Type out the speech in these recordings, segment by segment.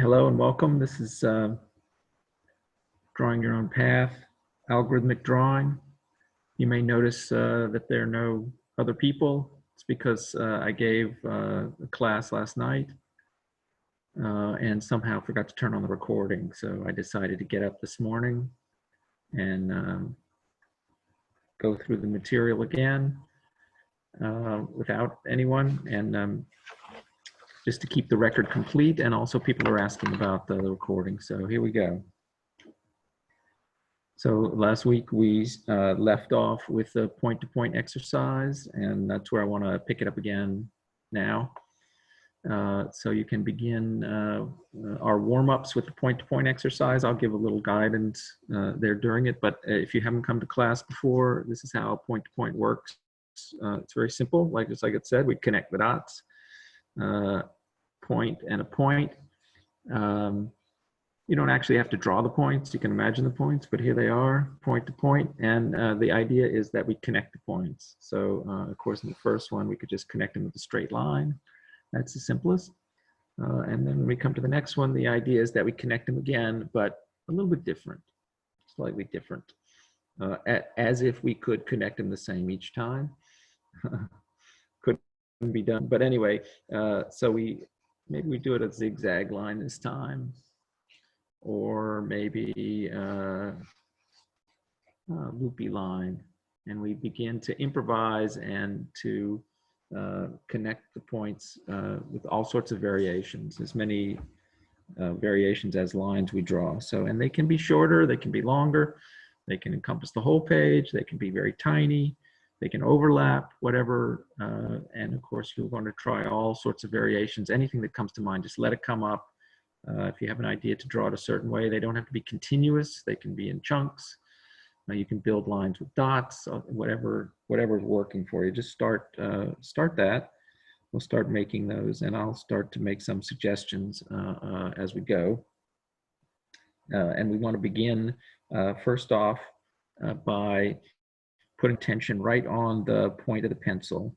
Hello and welcome. This is Drawing Your Own Path, algorithmic drawing. You may notice that there are no other people. It's because I gave a class last night and somehow forgot to turn on the recording. So I decided to get up this morning and go through the material again without anyone, and just to keep the record complete. And also people are asking about the recording. So here we go. So last week we left off with the point-to-point exercise, and that's where I want to pick it up again now. So you can begin our warm-ups with the point-to-point exercise. I'll give a little guidance there during it, but if you haven't come to class before, this is how point-to-point works. It's very simple. Just like it said, we connect the dots, point and a point. You don't actually have to draw the points. You can imagine the points, but here they are, point to point. And the idea is that we connect the points. So of course, in the first one, we could just connect them with a straight line. That's the simplest. And then when we come to the next one, the idea is that we connect them again, but a little bit different, slightly different, as if we could connect them the same each time. Couldn't be done. But anyway, so maybe we do it a zigzag line this time, or maybe a loopy line, and we begin to improvise and to connect the points with all sorts of variations, as many variations as lines we draw. So, and they can be shorter, they can be longer, they can encompass the whole page, they can be very tiny, they can overlap, whatever. And of course, you're going to try all sorts of variations. Anything that comes to mind, just let it come up. If you have an idea to draw it a certain way, they don't have to be continuous. They can be in chunks. You can build lines with dots, whatever is working for you. Just start that. We'll start making those, and I'll start to make some suggestions as we go. And we want to begin first off by putting tension right on the point of the pencil.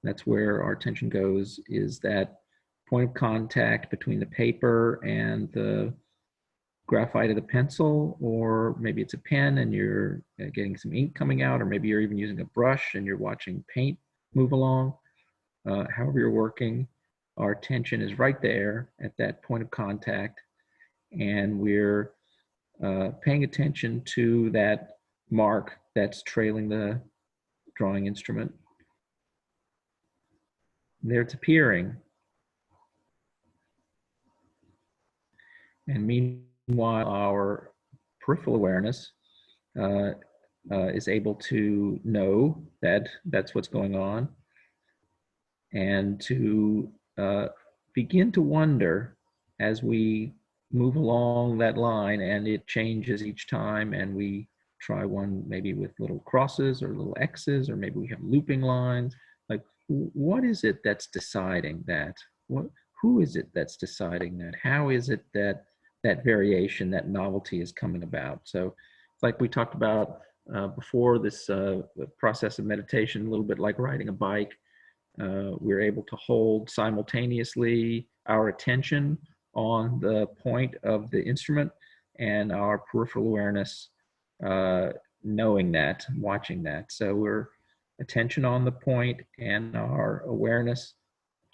That's where our attention goes, is that point of contact between the paper and the graphite of the pencil, or maybe it's a pen and you're getting some ink coming out, or maybe you're even using a brush and you're watching paint move along. However you're working, our attention is right there at that point of contact, and we're paying attention to that mark that's trailing the drawing instrument. There it's appearing. And meanwhile, our peripheral awareness is able to know that that's what's going on, and to begin to wonder as we move along that line, and it changes each time, and we try one maybe with little crosses or little X's, or maybe we have looping lines. Like, what is it that's deciding that? Who is it that's deciding that? How is it that that variation, that novelty is coming about? So like we talked about before, this process of meditation, a little bit like riding a bike. We're able to hold simultaneously our attention on the point of the instrument and our peripheral awareness, knowing that, watching that. So we're attention on the point and our awareness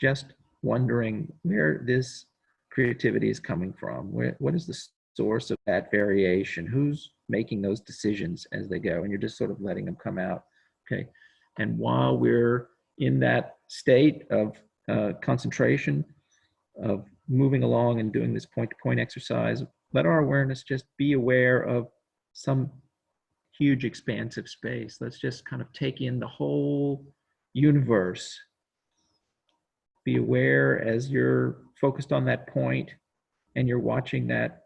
just wondering where this creativity is coming from. What is the source of that variation? Who's making those decisions as they go? And you're just sort of letting them come out, okay? And while we're in that state of concentration, of moving along and doing this point-to-point exercise, let our awareness just be aware of some huge expansive space. Let's just kind of take in the whole universe. Be aware as you're focused on that point and you're watching that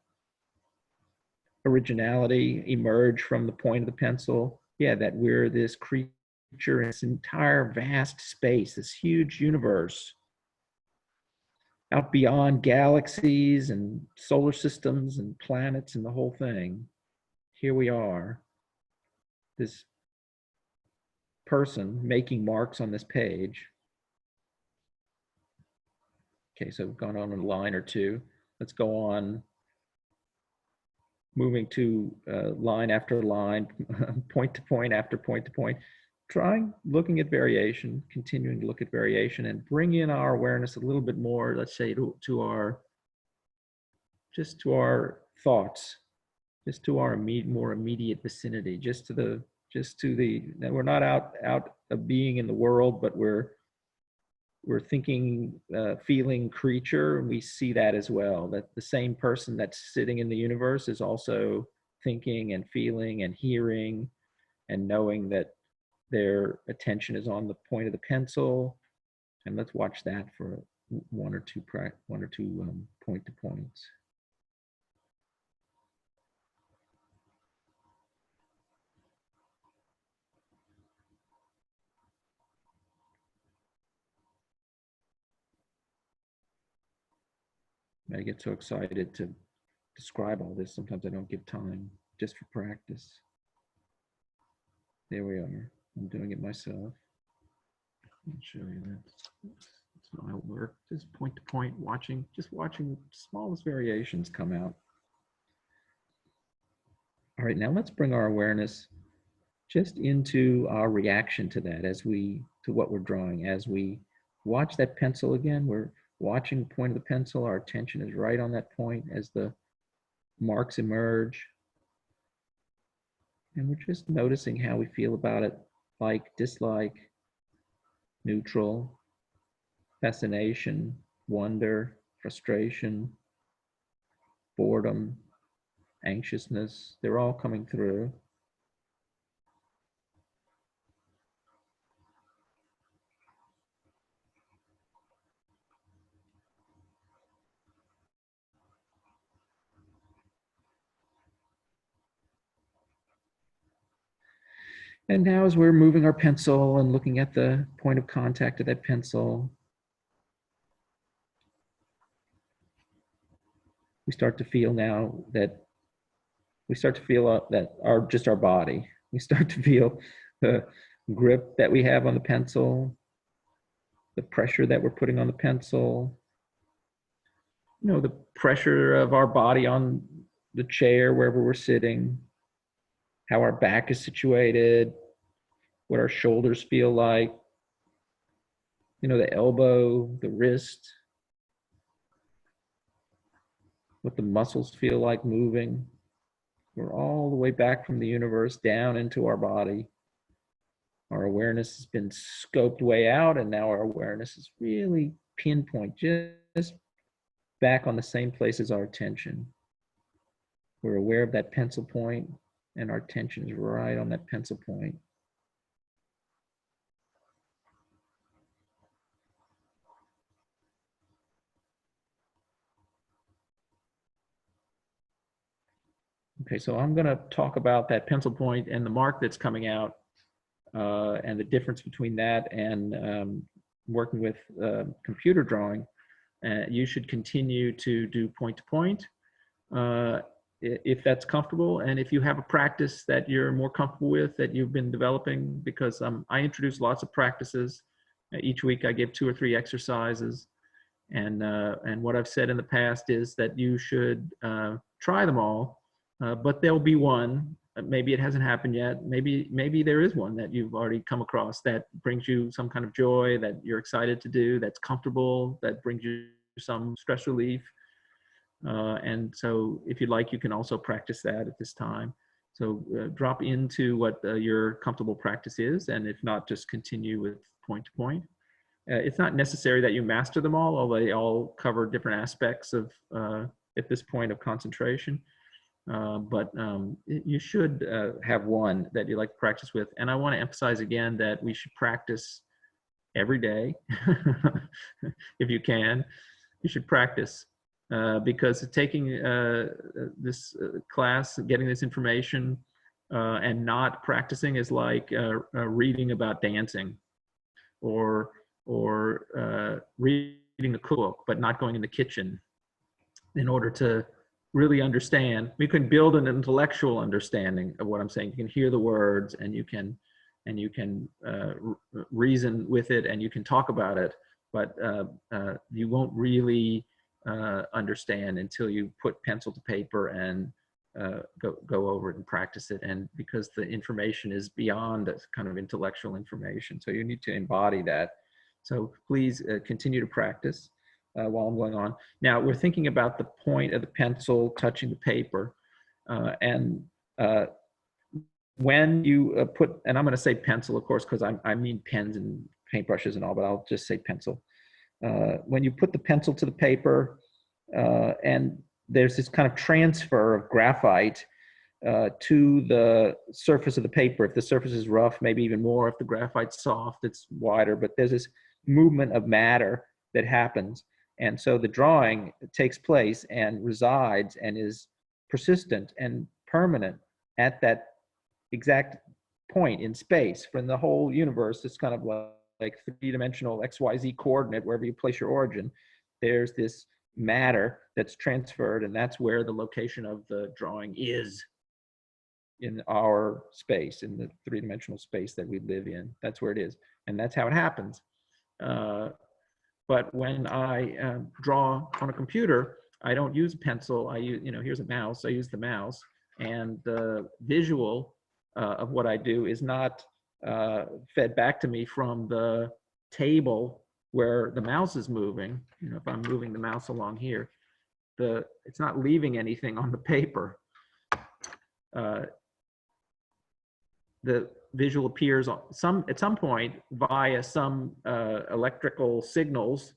originality emerge from the point of the pencil. Yeah, that we're this creature in this entire vast space, this huge universe, out beyond galaxies and solar systems and planets and the whole thing. Here we are, this person making marks on this page. Okay, so we've gone on a line or two. let's go on, moving to line after line, point to point after point to point, looking at variation, continuing to look at variation, and bring in our awareness a little bit more, let's say, to our, just to our thoughts, just to our more immediate vicinity, just to the, that we're not out of being in the world, but we're thinking, feeling creature, and we see that as well, that the same person that's sitting in the universe is also thinking and feeling and hearing and knowing that their attention is on the point of the pencil. And let's watch that for one or two point to points. I get so excited to describe all this. Sometimes I don't give time just for practice. There we are. I'm doing it myself. I'll show you that. That's not how it works. Just point to point, just watching smallest variations come out. All right, now let's bring our awareness just into our reaction to that, to what we're drawing. As we watch that pencil again, we're watching the point of the pencil. Our attention is right on that point as the marks emerge. And we're just noticing how we feel about it, like, dislike, neutral, fascination, wonder, frustration, boredom, anxiousness. They're all coming through. And now as we're moving our pencil and looking at the point of contact of that pencil, we start to feel now that just our body. We start to feel the grip that we have on the pencil, the pressure that we're putting on the pencil, the pressure of our body on the chair wherever we're sitting, how our back is situated, what our shoulders feel like, the elbow, the wrist, what the muscles feel like moving. We're all the way back from the universe down into our body. Our awareness has been scoped way out, and now our awareness is really pinpoint, just back on the same place as our attention. We're aware of that pencil point, and our attention is right on that pencil point. Okay, so I'm going to talk about that pencil point and the mark that's coming out, and the difference between that and working with computer drawing. You should continue to do point to point if that's comfortable, and if you have a practice that you're more comfortable with, that you've been developing, because I introduce lots of practices. Each week I give 2 or 3 exercises, and what I've said in the past is that you should try them all, but there'll be one. Maybe it hasn't happened yet. Maybe there is one that you've already come across that brings you some kind of joy, that you're excited to do, that's comfortable, that brings you some stress relief. And so if you'd like, you can also practice that at this time. So drop into what your comfortable practice is, and if not, just continue with point to point. It's not necessary that you master them all, although they all cover different aspects of, at this point, of concentration. But you should have one that you like to practice with. And I want to emphasize again that we should practice every day. If you can, you should practice, because taking this class, getting this information, and not practicing is like reading about dancing, or reading a cookbook but not going in the kitchen in order to really understand. We can build an intellectual understanding of what I'm saying. You can hear the words, and you can reason with it, and you can talk about it, but you won't really understand until you put pencil to paper and go over it and practice it. And because the information is beyond a kind of intellectual information, so you need to embody that. So please continue to practice while I'm going on. Now we're thinking about the point of the pencil touching the paper, and when you put, and I'm going to say pencil, of course, because I mean pens and paintbrushes and all, but I'll just say pencil. When you put the pencil to the paper, and there's this kind of transfer of graphite to the surface of the paper. If the surface is rough, maybe even more. If the graphite's soft, it's wider. But there's this movement of matter that happens. And so the drawing takes place and resides and is persistent and permanent at that exact point in space. From the whole universe, it's kind of like three-dimensional XYZ coordinate, wherever you place your origin, there's this matter that's transferred, and that's where the location of the drawing is in our space, in the three-dimensional space that we live in. That's where it is, and that's how it happens. But when I draw on a computer, I don't use a pencil. I use, here's a mouse. I use the mouse, and the visual of what I do is not fed back to me from the table where the mouse is moving. If I'm moving the mouse along here, it's not leaving anything on the paper. The visual appears at some point via some electrical signals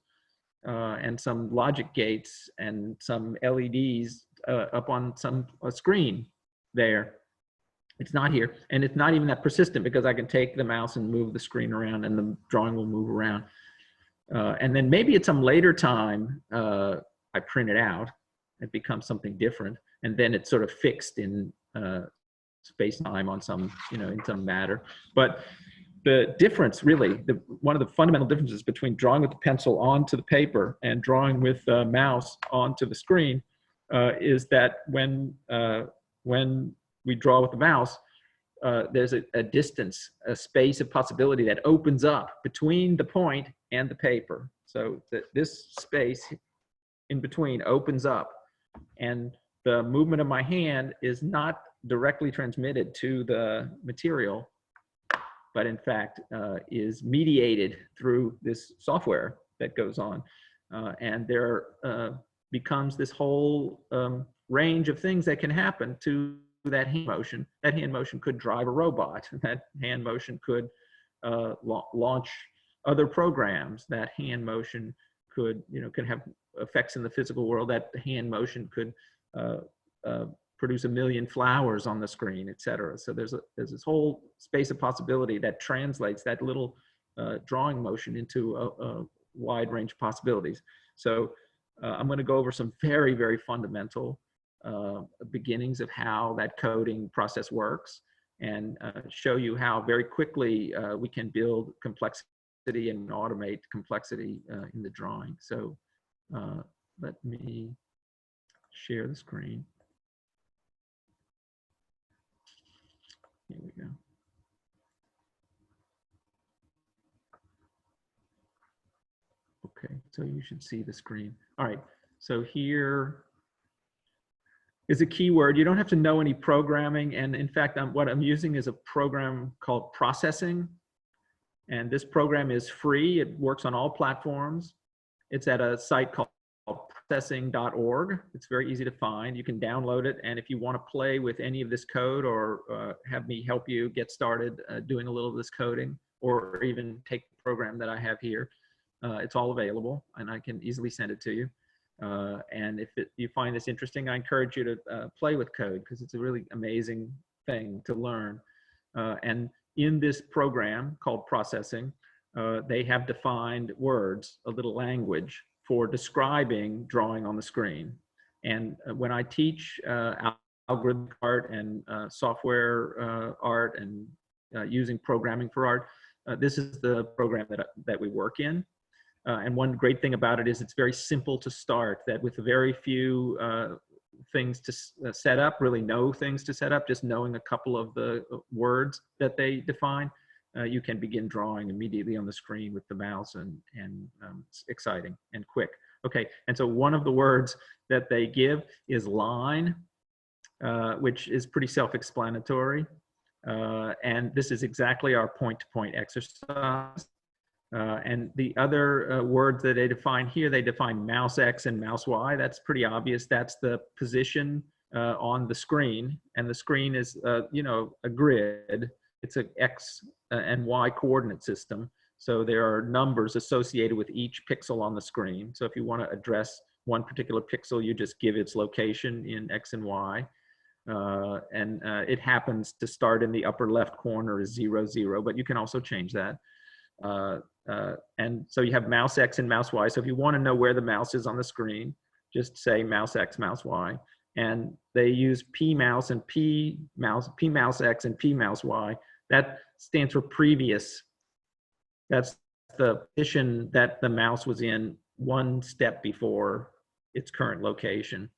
and some logic gates and some LEDs up on a screen there. It's not here, and it's not even that persistent, because I can take the mouse and move the screen around and the drawing will move around. And then maybe at some later time, I print it out. It becomes something different, and then it's sort of fixed in space-time on some, in some matter. But the difference, really, one of the fundamental differences between drawing with the pencil onto the paper and drawing with the mouse onto the screen is that when we draw with the mouse, there's a distance, a space of possibility that opens up between the point and the paper. So this space in between opens up, and the movement of my hand is not directly transmitted to the material, but in fact is mediated through this software that goes on. And there becomes this whole range of things that can happen to that hand motion. That hand motion could drive a robot. That hand motion could launch other programs. That hand motion could, can have effects in the physical world. That hand motion could produce 1 million flowers on the screen, etc. So there's this whole space of possibility that translates that little drawing motion into a wide range of possibilities. So I'm going to go over some very, very fundamental beginnings of how that coding process works, and show you how very quickly we can build complexity and automate complexity in the drawing. So let me share the screen. Here we go. Okay, so you should see the screen. All right, so here is a keyword. You don't have to know any programming, and in fact, what I'm using is a program called Processing, and this program is free. It works on all platforms. It's at a site called processing.org. It's very easy to find. You can download it, and if you want to play with any of this code, or have me help you get started doing a little of this coding, or even take the program that I have here, it's all available, and I can easily send it to you. And if you find this interesting, I encourage you to play with code, because it's a really amazing thing to learn. And in this program called Processing, they have defined words, a little language for describing drawing on the screen. And when I teach algorithmic art and software art and using programming for art, this is the program that we work in. And one great thing about it is it's very simple to start, that with very few things to set up, really no things to set up, just knowing a couple of the words that they define, you can begin drawing immediately on the screen with the mouse, and it's exciting and quick. Okay, and so one of the words that they give is line, which is pretty self-explanatory. And this is exactly our point-to-point exercise. And the other words that they define here, they define mouse X and mouse Y. That's pretty obvious. That's the position on the screen. And the screen is, you know, a grid. It's an X and Y coordinate system. So there are numbers associated with each pixel on the screen. So if you want to address one particular pixel, you just give its location in X and Y. And it happens to start in the upper left corner is 0, 0, but you can also change that. And so you have mouse X and mouse Y. So if you want to know where the mouse is on the screen, just say mouse X, mouse Y. And they use P mouse and P mouse X and P mouse Y. That stands for previous. That's the position that the mouse was in one step before its current location.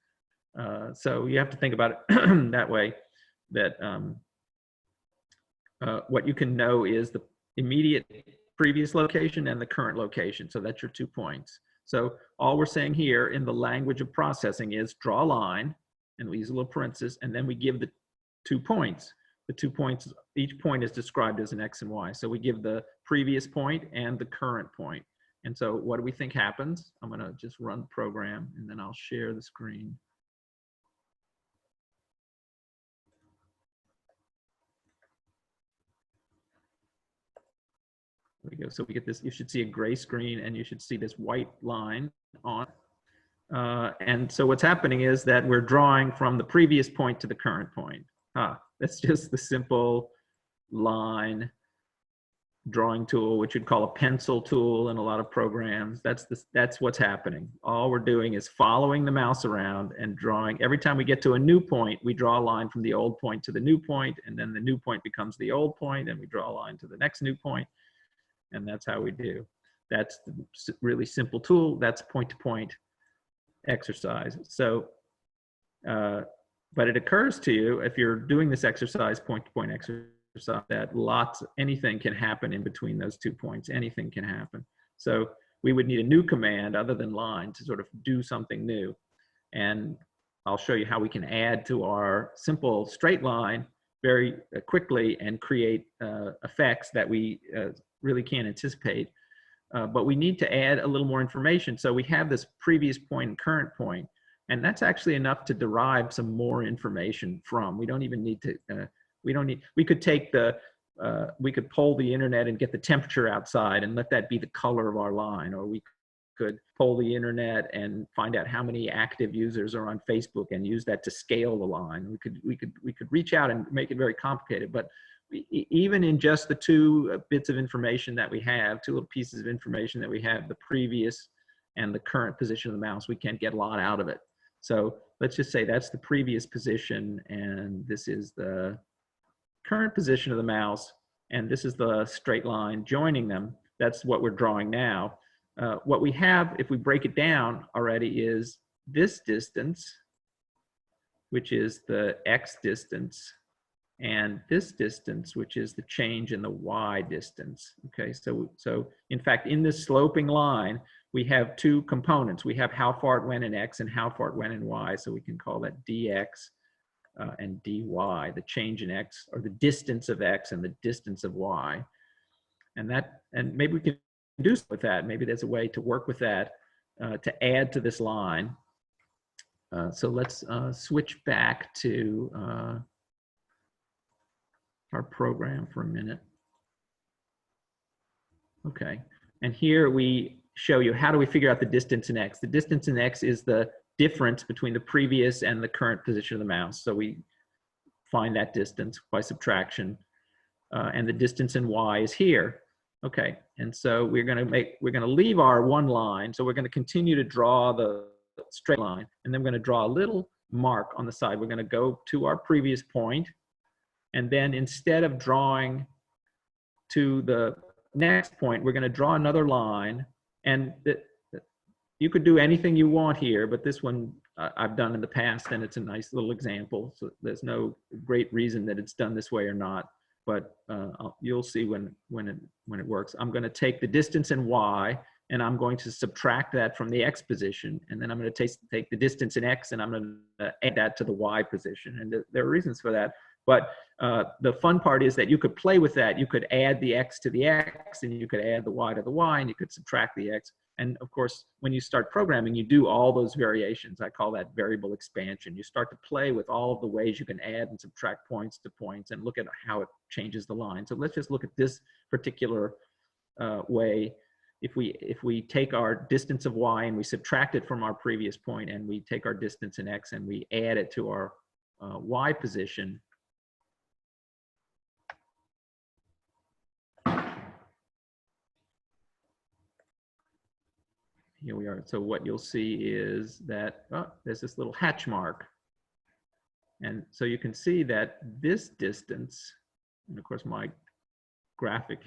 So you have to think about it that way, that what you can know is the immediate previous location and the current location. So that's your 2 points. So all we're saying here in the language of processing is draw a line, and we use a little parenthesis, and then we give the 2 points. The 2 points, each point is described as an X and Y. So we give the previous point and the current point. And so what do we think happens? I'm gonna just run the program and then I'll share the screen. There we go. So we get this, you should see a gray screen and you should see this white line on. And so what's happening is that we're drawing from the previous point to the current point. That's just the simple line drawing tool, which you'd call a pencil tool in a lot of programs. That's what's happening. All we're doing is following the mouse around and drawing. Every time we get to a new point, we draw a line from the old point to the new point, and then the new point becomes the old point, and we draw a line to the next new point. And that's how we do. That's the really simple tool. That's point-to-point exercise. So, but it occurs to you, if you're doing this exercise, point-to-point exercise, that anything can happen in between those 2 points. Anything can happen. So we would need a new command other than line to sort of do something new. And I'll show you how we can add to our simple straight line very quickly and create effects that we really can't anticipate. But we need to add a little more information. So we have this previous point and current point, and that's actually enough to derive some more information from. We don't even need to, we could take we could poll the internet and get the temperature outside and let that be the color of our line, or we could poll the internet and find out how many active users are on Facebook and use that to scale the line. We could reach out and make it very complicated, but even in just the 2 bits of information that we have, 2 little pieces of information that we have, the previous and the current position of the mouse, we can't get a lot out of it. So let's just say that's the previous position, and this is the current position of the mouse, and this is the straight line joining them. That's what we're drawing now. What we have, if we break it down already, is this distance, which is the X distance, and this distance, which is the change in the Y distance. Okay, so in fact, in this sloping line, we have 2 components. We have how far it went in X and how far it went in Y, so we can call that dx and dy, the change in X, or the distance of X and the distance of Y. And maybe we can do something with that. Maybe there's a way to work with that to add to this line. So let's switch back to our program for a minute. Okay, and here we show you how do we figure out the distance in X. The distance in X is the difference between the previous and the current position of the mouse. So we find that distance by subtraction, and the distance in Y is here. Okay, and so we're gonna leave our one line. So we're gonna continue to draw the straight line, and then we're gonna draw a little mark on the side. We're gonna go to our previous point, and then instead of drawing to the next point, we're gonna draw another line. And you could do anything you want here, but this one I've done in the past, and it's a nice little example. So there's no great reason that it's done this way or not, but you'll see when it works. I'm going to take the distance in Y and I'm going to subtract that from the x position, and then I'm going to take the distance in x, and I'm going to add that to the y position. And there are reasons for that. But the fun part is that you could play with that. You could add the x to the x, and you could add the y to the y, and you could subtract the x. And of course, when you start programming, you do all those variations. I call that variable expansion. You start to play with all of the ways you can add and subtract points to points and look at how it changes the line. So let's just look at this particular way. If we take our distance of y and we subtract it from our previous point, and we take our distance in x and we add it to our y position, here we are. So what you'll see is that there's this little hatch mark. And so you can see that this distance, and of course my graphic,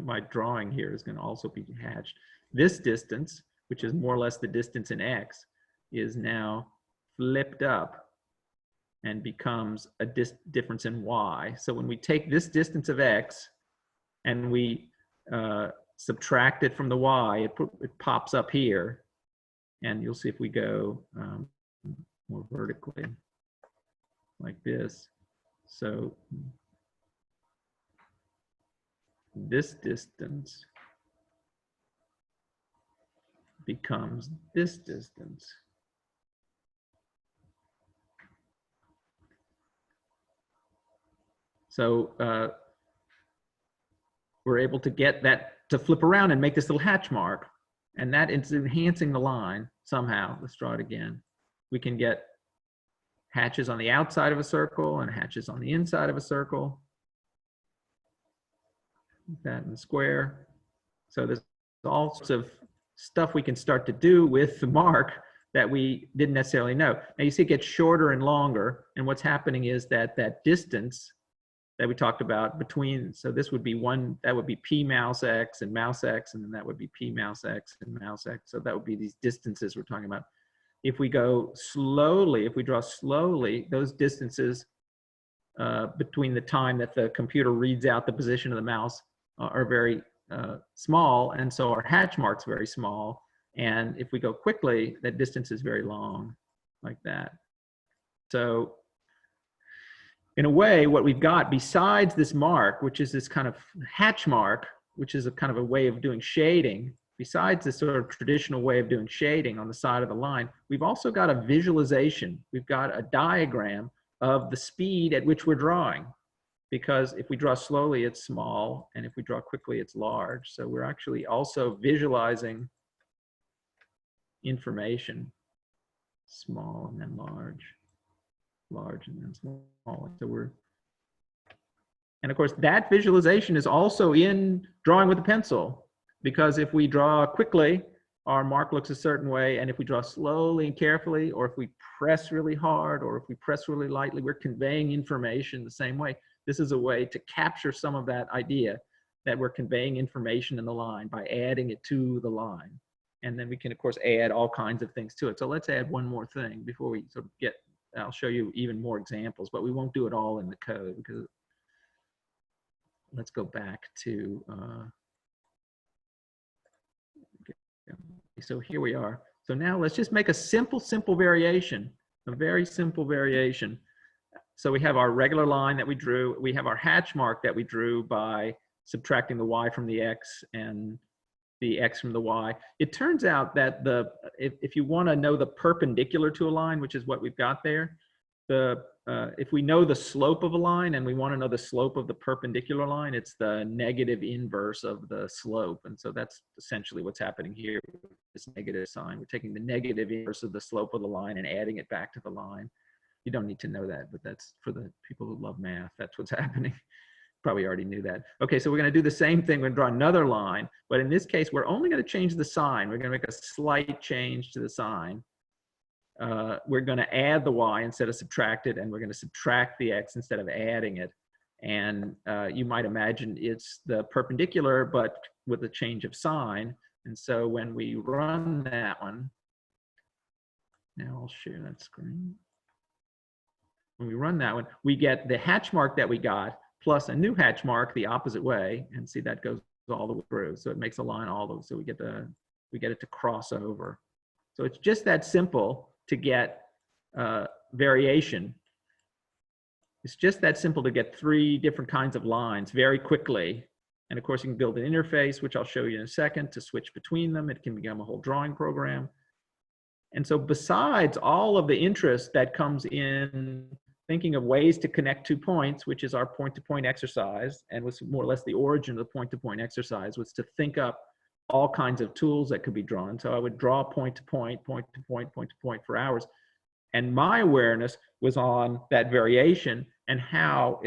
my drawing here is going to also be hatched. This distance, which is more or less the distance in x, is now flipped up and becomes a difference in y. So when we take this distance of x and we subtract it from the y, it pops up here. And you'll see if we go more vertically like this. So this distance becomes this distance. So we're able to get that to flip around and make this little hatch mark, and that is enhancing the line somehow. Let's draw it again. We can get hatches on the outside of a circle and hatches on the inside of a circle. That in the square. So there's all sorts of stuff we can start to do with the mark that we didn't necessarily know. Now you see it gets shorter and longer, and what's happening is that that distance that we talked about between, so this would be one, that would be p mouse x, and then that would be p mouse x and mouse x. So that would be these distances we're talking about. If we go slowly, if we draw slowly, those distances between the time that the computer reads out the position of the mouse are very small, and so our hatch mark's very small. And if we go quickly, that distance is very long, like that. So in a way, what we've got besides this mark, which is this kind of hatch mark, which is a kind of a way of doing shading, besides this sort of traditional way of doing shading on the side of the line, we've also got a visualization. We've got a diagram of the speed at which we're drawing. Because if we draw slowly, it's small, and if we draw quickly, it's large. So we're actually also visualizing information, small and then large, large and then small. So and of course, that visualization is also in drawing with a pencil, because if we draw quickly, our mark looks a certain way, and if we draw slowly and carefully, or if we press really hard, or if we press really lightly, we're conveying information the same way. This is a way to capture some of that idea that we're conveying information in the line by adding it to the line. And then we can, of course, add all kinds of things to it. So let's add one more thing before we sort of get, I'll show you even more examples, but we won't do it all in the code, because let's go back to, so here we are. So now let's just make a simple variation, a very simple variation. So we have our regular line that we drew. We have our hatch mark that we drew by subtracting the y from the x and the x from the y. It turns out that if you want to know the perpendicular to a line, which is what we've got there, if we know the slope of a line and we want to know the slope of the perpendicular line, it's the negative inverse of the slope. And so that's essentially what's happening here with this negative sign. We're taking the negative inverse of the slope of the line and adding it back to the line. You don't need to know that, but that's for the people who love math. That's what's happening. Probably already knew that. Okay, so we're going to do the same thing. We're going to draw another line, but in this case, we're only going to change the sign. We're going to make a slight change to the sign. We're going to add the y instead of subtract it, and we're going to subtract the x instead of adding it. And you might imagine it's the perpendicular, but with a change of sign. And so when we run that one, now I'll share that screen. When we run that one, we get the hatch mark that we got plus a new hatch mark the opposite way, and see that goes all the way through. So it makes a line all the way. So we get the we get it to cross over. So it's just that simple to get variation. It's just that simple to get 3 different kinds of lines very quickly. And of course, you can build an interface, which I'll show you in a second, to switch between them. It can become a whole drawing program. And so besides all of the interest that comes in thinking of ways to connect 2 points, which is our point-to-point exercise, and was more or less the origin of the point-to-point exercise, was to think up all kinds of tools that could be drawn. So I would draw point-to-point, point-to-point, point-to-point for hours. And my awareness was on that variation and how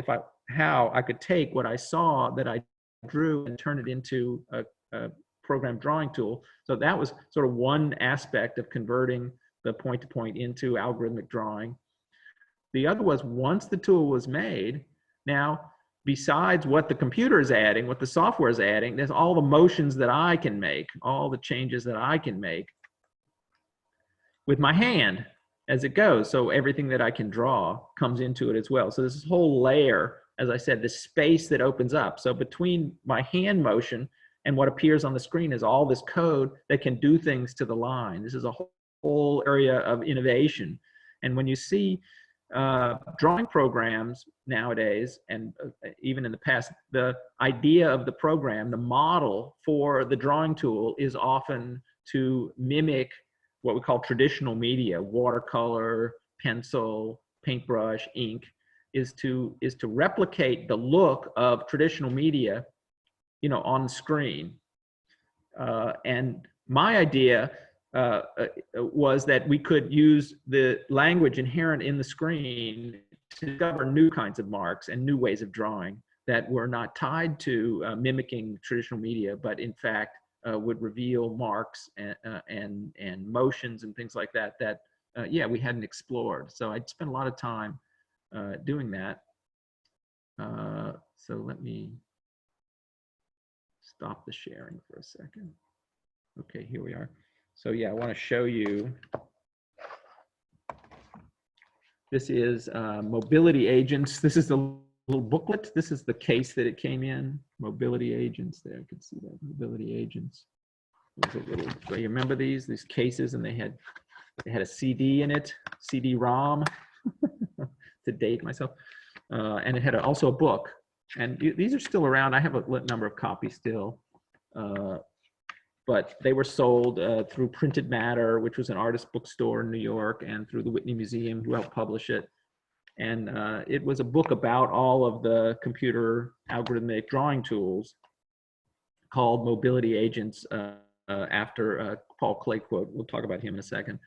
I could take what I saw that I drew and turn it into a program drawing tool. So that was sort of one aspect of converting the point-to-point into algorithmic drawing. The other was, once the tool was made, now besides what the computer is adding, what the software is adding, there's all the motions that I can make, all the changes that I can make with my hand as it goes. So everything that I can draw comes into it as well. So there's this whole layer, as I said, this space that opens up. So between my hand motion and what appears on the screen is all this code that can do things to the line. This is a whole area of innovation. And when you see drawing programs nowadays, and even in the past, the idea of the program, the model for the drawing tool is often to mimic what we call traditional media: watercolor, pencil, paintbrush, ink, is to replicate the look of traditional media, you know, on the screen. And my idea was that we could use the language inherent in the screen to discover new kinds of marks and new ways of drawing that were not tied to mimicking traditional media, but in fact would reveal marks and motions and things like that that yeah, we hadn't explored. So I'd spent a lot of time doing that. So let me stop the sharing for a second. Okay, here we are. So yeah, I want to show you. This is mobility agents. This is the little booklet. This is the case that it came in. Mobility agents. There, you can see that. Mobility agents. There's a little. So you remember these cases, and they had a CD in it, CD-ROM, to date myself, and it had also a book. And these are still around. I have a number of copies still. But they were sold through Printed Matter, which was an artist bookstore in New York, and through the Whitney Museum, who helped publish it. And it was a book about all of the computer algorithmic drawing tools, called Mobility Agents, after Paul Clay quote. We'll talk about him in a second.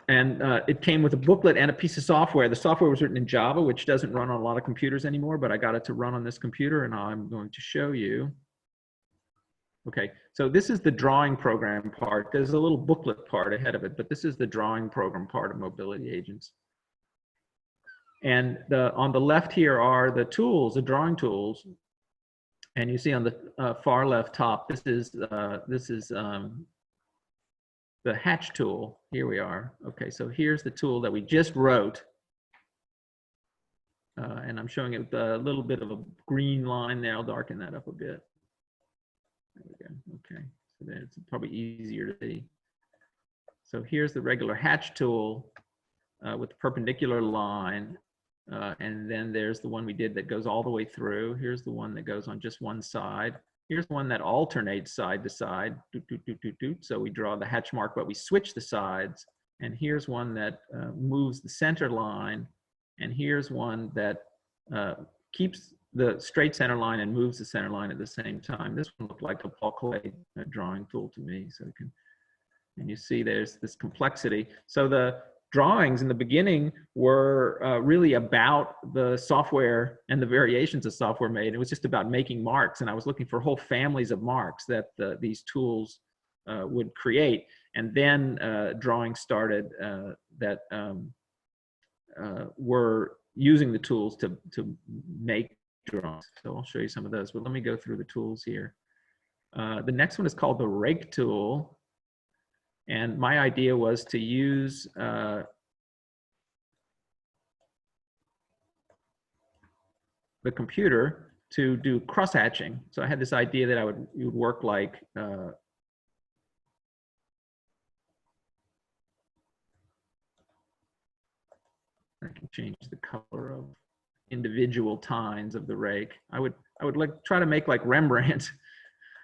And it came with a booklet and a piece of software. The software was written in Java, which doesn't run on a lot of computers anymore, but I got it to run on this computer, and I'm going to show you. Okay, so this is the drawing program part. There's a little booklet part ahead of it, but this is the drawing program part of Mobility Agents. And on the left here are the tools, the drawing tools. And you see on the far left top, this is the hatch tool. Here we are. Okay, so here's the tool that we just wrote. And I'm showing it with a little bit of a green line there. I'll darken that up a bit. There we go. Okay, so then it's probably easier to see. So here's the regular hatch tool with the perpendicular line. And then there's the one we did that goes all the way through. Here's the one that goes on just one side. Here's one that alternates side to side. Doot, doot, doot, doot, doot. So we draw the hatch mark, but we switch the sides. And here's one that moves the center line. And here's one that keeps the straight center line and moves the center line at the same time. This one looked like a Paul Clay drawing tool to me. So you can, and you see there's this complexity. So the drawings in the beginning were really about the software and the variations the software made. It was just about making marks, and I was looking for whole families of marks that these tools would create. And then drawings started that were using the tools to make drawings. So I'll show you some of those, but let me go through the tools here. The next one is called the rake tool. And my idea was to use the computer to do cross-hatching. So I had this idea that it would work like I can change the color of individual tines of the rake. I would like try to make like Rembrandt.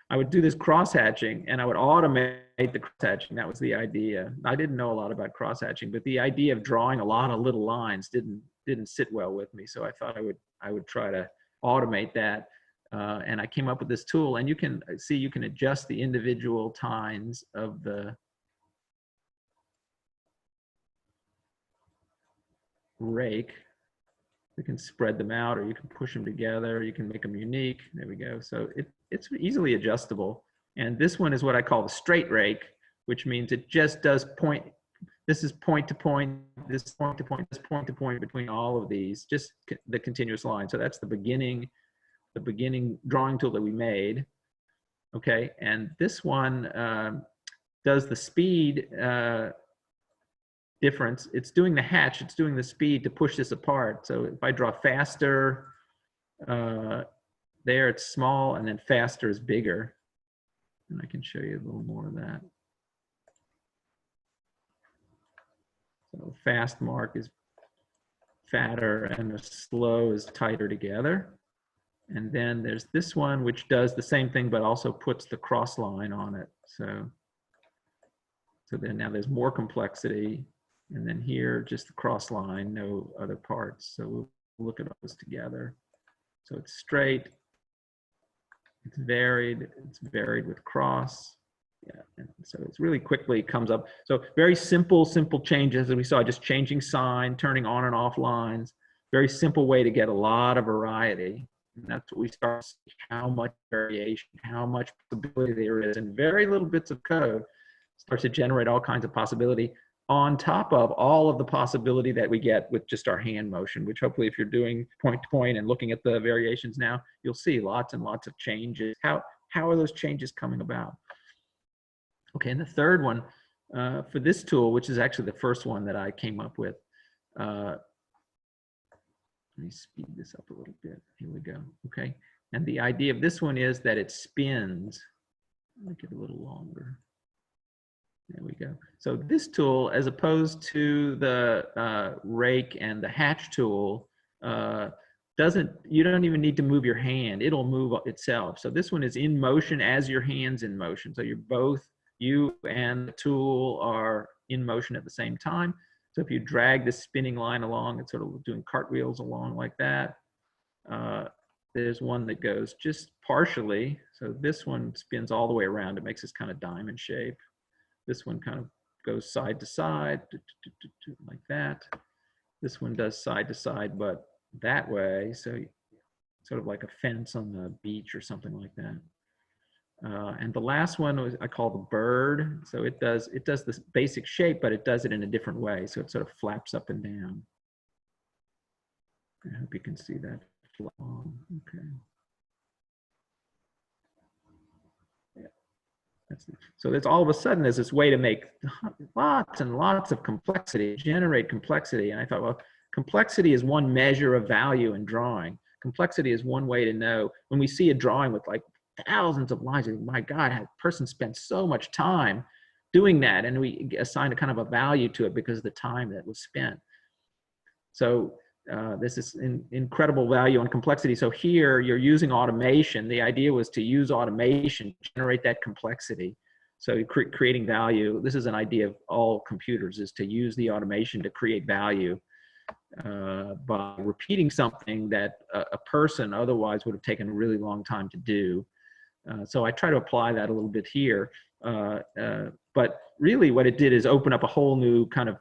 I would do this cross-hatching and I would automate the cross-hatching. That was the idea. I didn't know a lot about cross-hatching, but the idea of drawing a lot of little lines didn't sit well with me. So I thought I would try to automate that. And I came up with this tool, and you can see you can adjust the individual tines of the rake. You can spread them out, or you can push them together. You can make them unique. There we go. So it's easily adjustable. And this one is what I call the straight rake, which means it just does point. This is point to point, this point to point, this point to point between all of these, just the continuous line. So that's the beginning drawing tool that we made. Okay, and this one does the speed difference. It's doing the hatch, it's doing the speed to push this apart. So if I draw faster, there it's small, and then faster is bigger. And I can show you a little more of that. So fast mark is fatter and the slow is tighter together. And then there's this one, which does the same thing, but also puts the cross line on it. So then now there's more complexity. And then here, just the cross line, no other parts. So we'll look at those together. So it's straight, it's varied with cross. Yeah, and so it's really quickly comes up. So very simple changes that we saw, just changing sign, turning on and off lines. Very simple way to get a lot of variety. And that's what we start to see, how much variation, how much possibility there is, and very little bits of code starts to generate all kinds of possibility on top of all of the possibility that we get with just our hand motion, which hopefully if you're doing point to point and looking at the variations now, you'll see lots and lots of changes. How are those changes coming about? Okay, and the third one for this tool, which is actually the first one that I came up with. Let me speed this up a little bit. Here we go. Okay, and the idea of this one is that it spins. Make it a little longer. There we go. So this tool, as opposed to the rake and the hatch tool, you don't even need to move your hand. It'll move itself. So this one is in motion as your hand's in motion. So you and the tool are in motion at the same time. So if you drag this spinning line along, it's sort of doing cartwheels along like that. There's one that goes just partially. So this one spins all the way around. It makes this kind of diamond shape. This one kind of goes side to side, like that. This one does side to side, but that way. So sort of like a fence on the beach or something like that. And the last one I call the bird. So it does this basic shape, but it does it in a different way. So it sort of flaps up and down. I hope you can see that. Okay. Yeah. So there's all of a sudden there's this way to make lots and lots of complexity, generate complexity. And I thought, well, complexity is one measure of value in drawing. Complexity is one way to know when we see a drawing with like thousands of lines. My God, that person spent so much time doing that, and we assign a kind of a value to it because of the time that was spent. So this is incredible value on complexity. So here you're using automation. The idea was to use automation, generate that complexity. So you're creating value. This is an idea of all computers, is to use the automation to create value by repeating something that a person otherwise would have taken a really long time to do. So I try to apply that a little bit here. But really what it did is open up a whole new kind of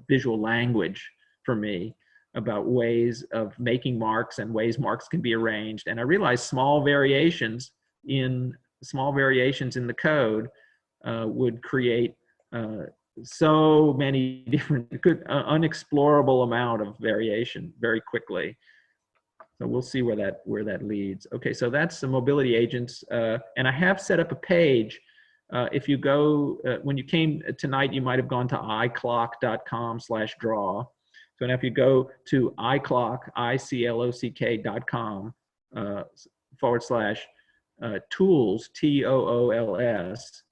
visual language for me about ways of making marks and ways marks can be arranged. And I realized small variations in the code would create so many different, unexplorable amount of variation very quickly. So we'll see where that leads. Okay, so that's the mobility agents. And I have set up a page. If you go, when you came tonight, you might have gone to iclock.com/draw. So now if you go to iclock.com, tools, TOOLS,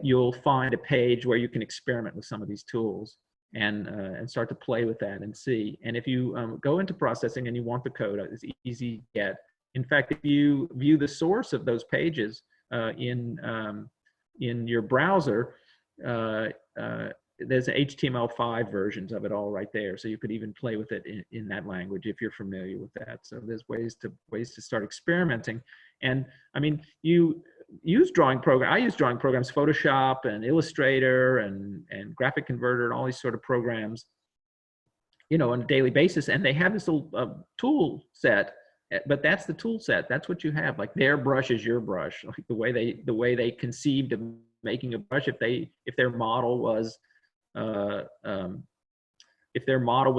you'll find a page where you can experiment with some of these tools and start to play with that and see. And if you go into processing and you want the code, it's easy to get. In fact, if you view the source of those pages in your browser, there's HTML5 versions of it all right there. So you could even play with it in that language if you're familiar with that. So there's ways to start experimenting. And I mean, you use drawing program. I use drawing programs, Photoshop and Illustrator and Graphic Converter and all these sort of programs, you know, on a daily basis. And they have this little tool set, but that's the tool set. That's what you have. Like their brush is your brush. Like the way they conceived of making a brush. If their model was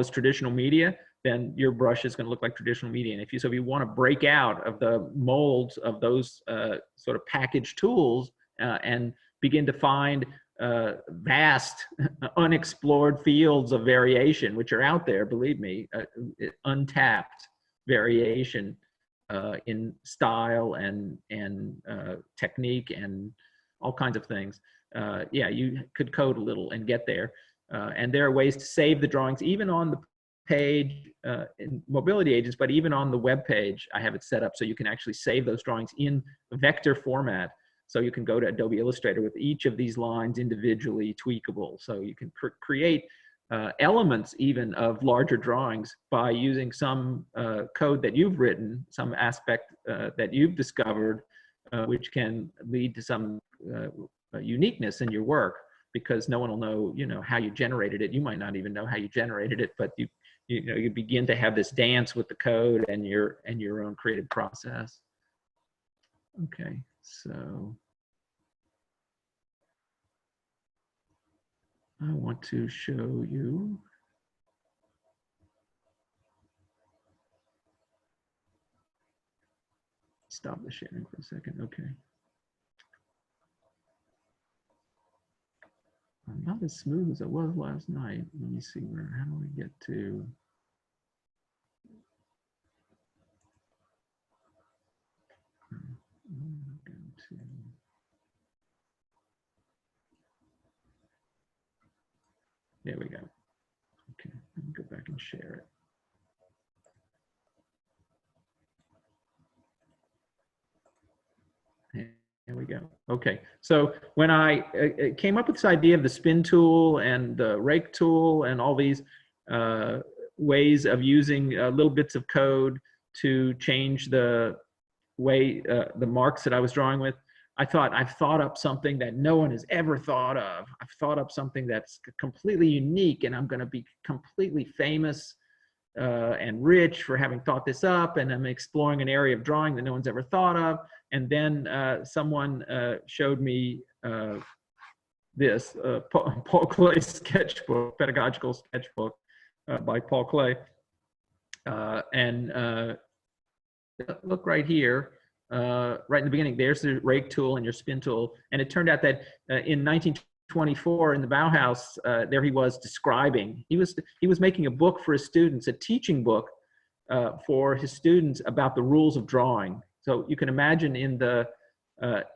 traditional media, then your brush is going to look like traditional media. And if you want to break out of the molds of those sort of packaged tools and begin to find vast, unexplored fields of variation, which are out there, believe me, untapped variation in style and technique and all kinds of things. Yeah, you could code a little and get there. And there are ways to save the drawings, even on the page in Mobility Agents, but even on the web page, I have it set up so you can actually save those drawings in vector format. So you can go to Adobe Illustrator with each of these lines individually tweakable. So you can create elements even of larger drawings by using some code that you've written, some aspect that you've discovered, which can lead to some uniqueness in your work, because no one will know, you know, how you generated it. You might not even know how you generated it, but you begin to have this dance with the code and your own creative process. Okay, so I want to show you. Stop the sharing for a second. Okay. I'm not as smooth as it was last night. Let me see how do we get to? There we go. Okay, let me go back and share it. There we go. Okay, so when I came up with this idea of the spin tool and the rake tool and all these ways of using little bits of code to change the way the marks that I was drawing with, I thought, I've thought up something that no one has ever thought of. I've thought up something that's completely unique, and I'm going to be completely famous and rich for having thought this up, and I'm exploring an area of drawing that no one's ever thought of. And then someone showed me this Paul Clay sketchbook, pedagogical sketchbook by Paul Clay. And look right here, right in the beginning, there's the rake tool and your spin tool. And it turned out that in 1924 in the Bauhaus, there he was describing, he was making a book for his students, a teaching book for his students about the rules of drawing. So you can imagine in the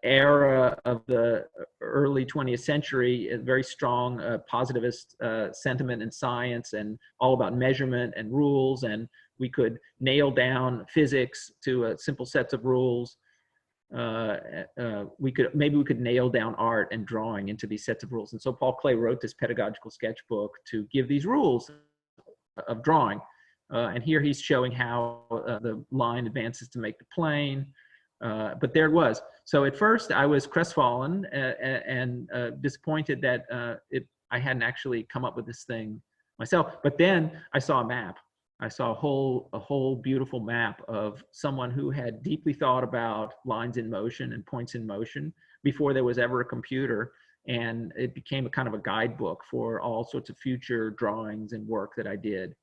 era of the early 20th century, a very strong positivist sentiment in science and all about measurement and rules, and we could nail down physics to simple sets of rules. Maybe we could nail down art and drawing into these sets of rules. And so Paul Clay wrote this pedagogical sketchbook to give these rules of drawing. And here he's showing how the line advances to make the plane. But there it was. So at first I was crestfallen and disappointed that I hadn't actually come up with this thing myself. But then I saw a map. I saw a whole beautiful map of someone who had deeply thought about lines in motion and points in motion before there was ever a computer. And it became a kind of a guidebook for all sorts of future drawings and work that I did.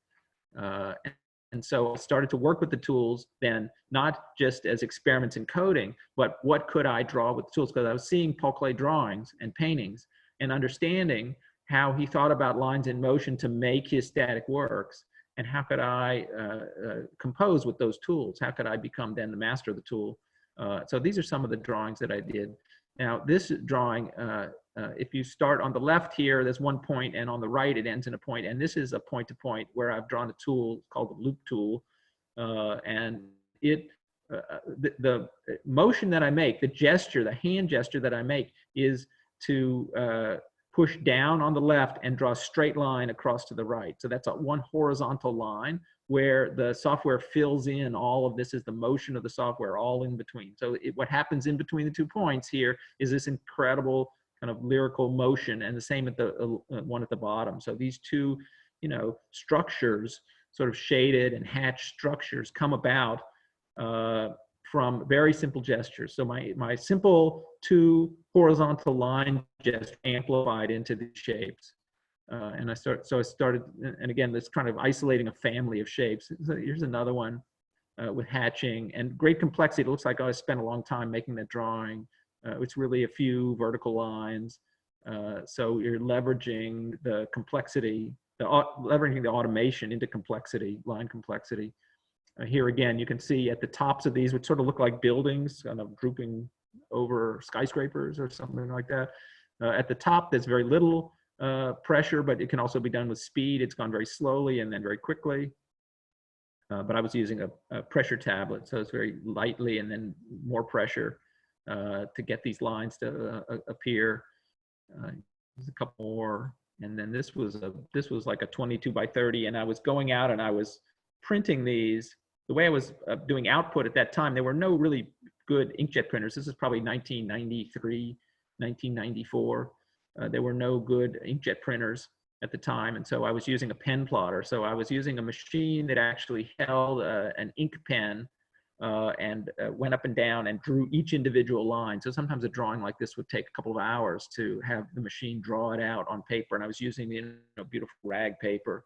And so I started to work with the tools then, not just as experiments in coding, but what could I draw with the tools? Because I was seeing Paul Clay drawings and paintings and understanding how he thought about lines in motion to make his static works. and how could I compose with those tools? How could I become then the master of the tool? So these are some of the drawings that I did. Now this drawing, if you start on the left here, there's one point, and on the right it ends in a point, and this is a point-to-point where I've drawn a tool called the loop tool, and the motion that I make, the gesture, the hand gesture that I make is to push down on the left and draw a straight line across to the right. So that's one horizontal line where the software fills in all of this is the motion of the software all in between. So what happens in between the 2 points here is this incredible kind of lyrical motion, and the same at the one at the bottom. So these two, structures, sort of shaded and hatched structures, come about from very simple gestures. So my simple 2 horizontal line gesture amplified into these shapes. And I started, and again, this kind of isolating a family of shapes. So here's another one with hatching and great complexity. It looks like I spent a long time making that drawing. It's really a few vertical lines. So you're leveraging the complexity, leveraging the automation into complexity, line complexity. Here again, you can see at the tops of these, which sort of look like buildings, kind of drooping over skyscrapers or something like that. At the top, there's very little pressure, but it can also be done with speed. It's gone very slowly and then very quickly. But I was using a pressure tablet, so it's very lightly and then more pressure to get these lines to appear. There's a couple more, and then this was like a 22 by 30, and I was going out and I was printing these. The way I was doing output at that time, there were no really good inkjet printers. This is probably 1993, 1994. There were no good inkjet printers at the time, and so I was using a pen plotter. So I was using a machine that actually held an ink pen and went up and down and drew each individual line. So sometimes a drawing like this would take a couple of hours to have the machine draw it out on paper, and I was using the beautiful rag paper.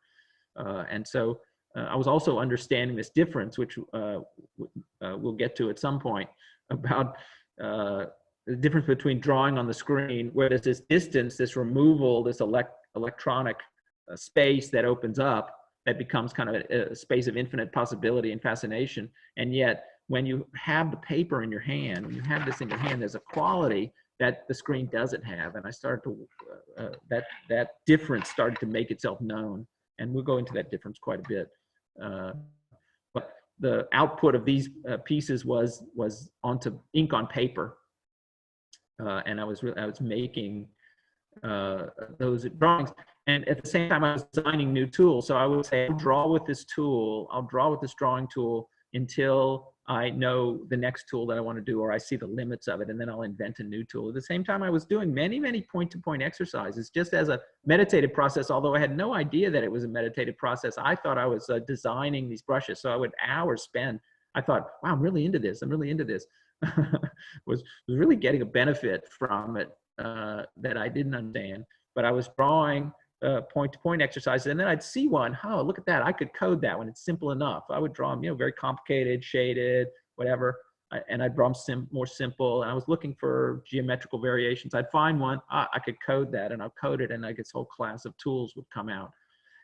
And so I was also understanding this difference, which we'll get to at some point, about the difference between drawing on the screen, where there's this distance, this removal, this electronic space that opens up, that becomes kind of a space of infinite possibility and fascination. And yet, when you have the paper in your hand, when you have this in your hand, there's a quality that the screen doesn't have. And I started to, that difference started to make itself known. And we'll go into that difference quite a bit. But the output of these pieces was onto ink on paper. And I was making those drawings, and at the same time I was designing new tools. So I would say, I'll draw with this tool, I'll draw with this drawing tool until I know the next tool that I want to do, or I see the limits of it, and then I'll invent a new tool. At the same time, I was doing many point-to-point exercises just as a meditative process, although I had no idea that it was a meditative process. I thought I was designing these brushes, so I would hours spend. I thought, wow, I'm really into this. I'm really into this. was really getting a benefit from it that I didn't understand. But I was drawing point-to-point exercises, and then I'd see one. Oh, look at that! I could code that one. It's simple enough. I would draw them, very complicated, shaded, whatever, and I'd draw them more simple. And I was looking for geometrical variations. I'd find one. I could code that, and I'll code it, and I guess this whole class of tools would come out.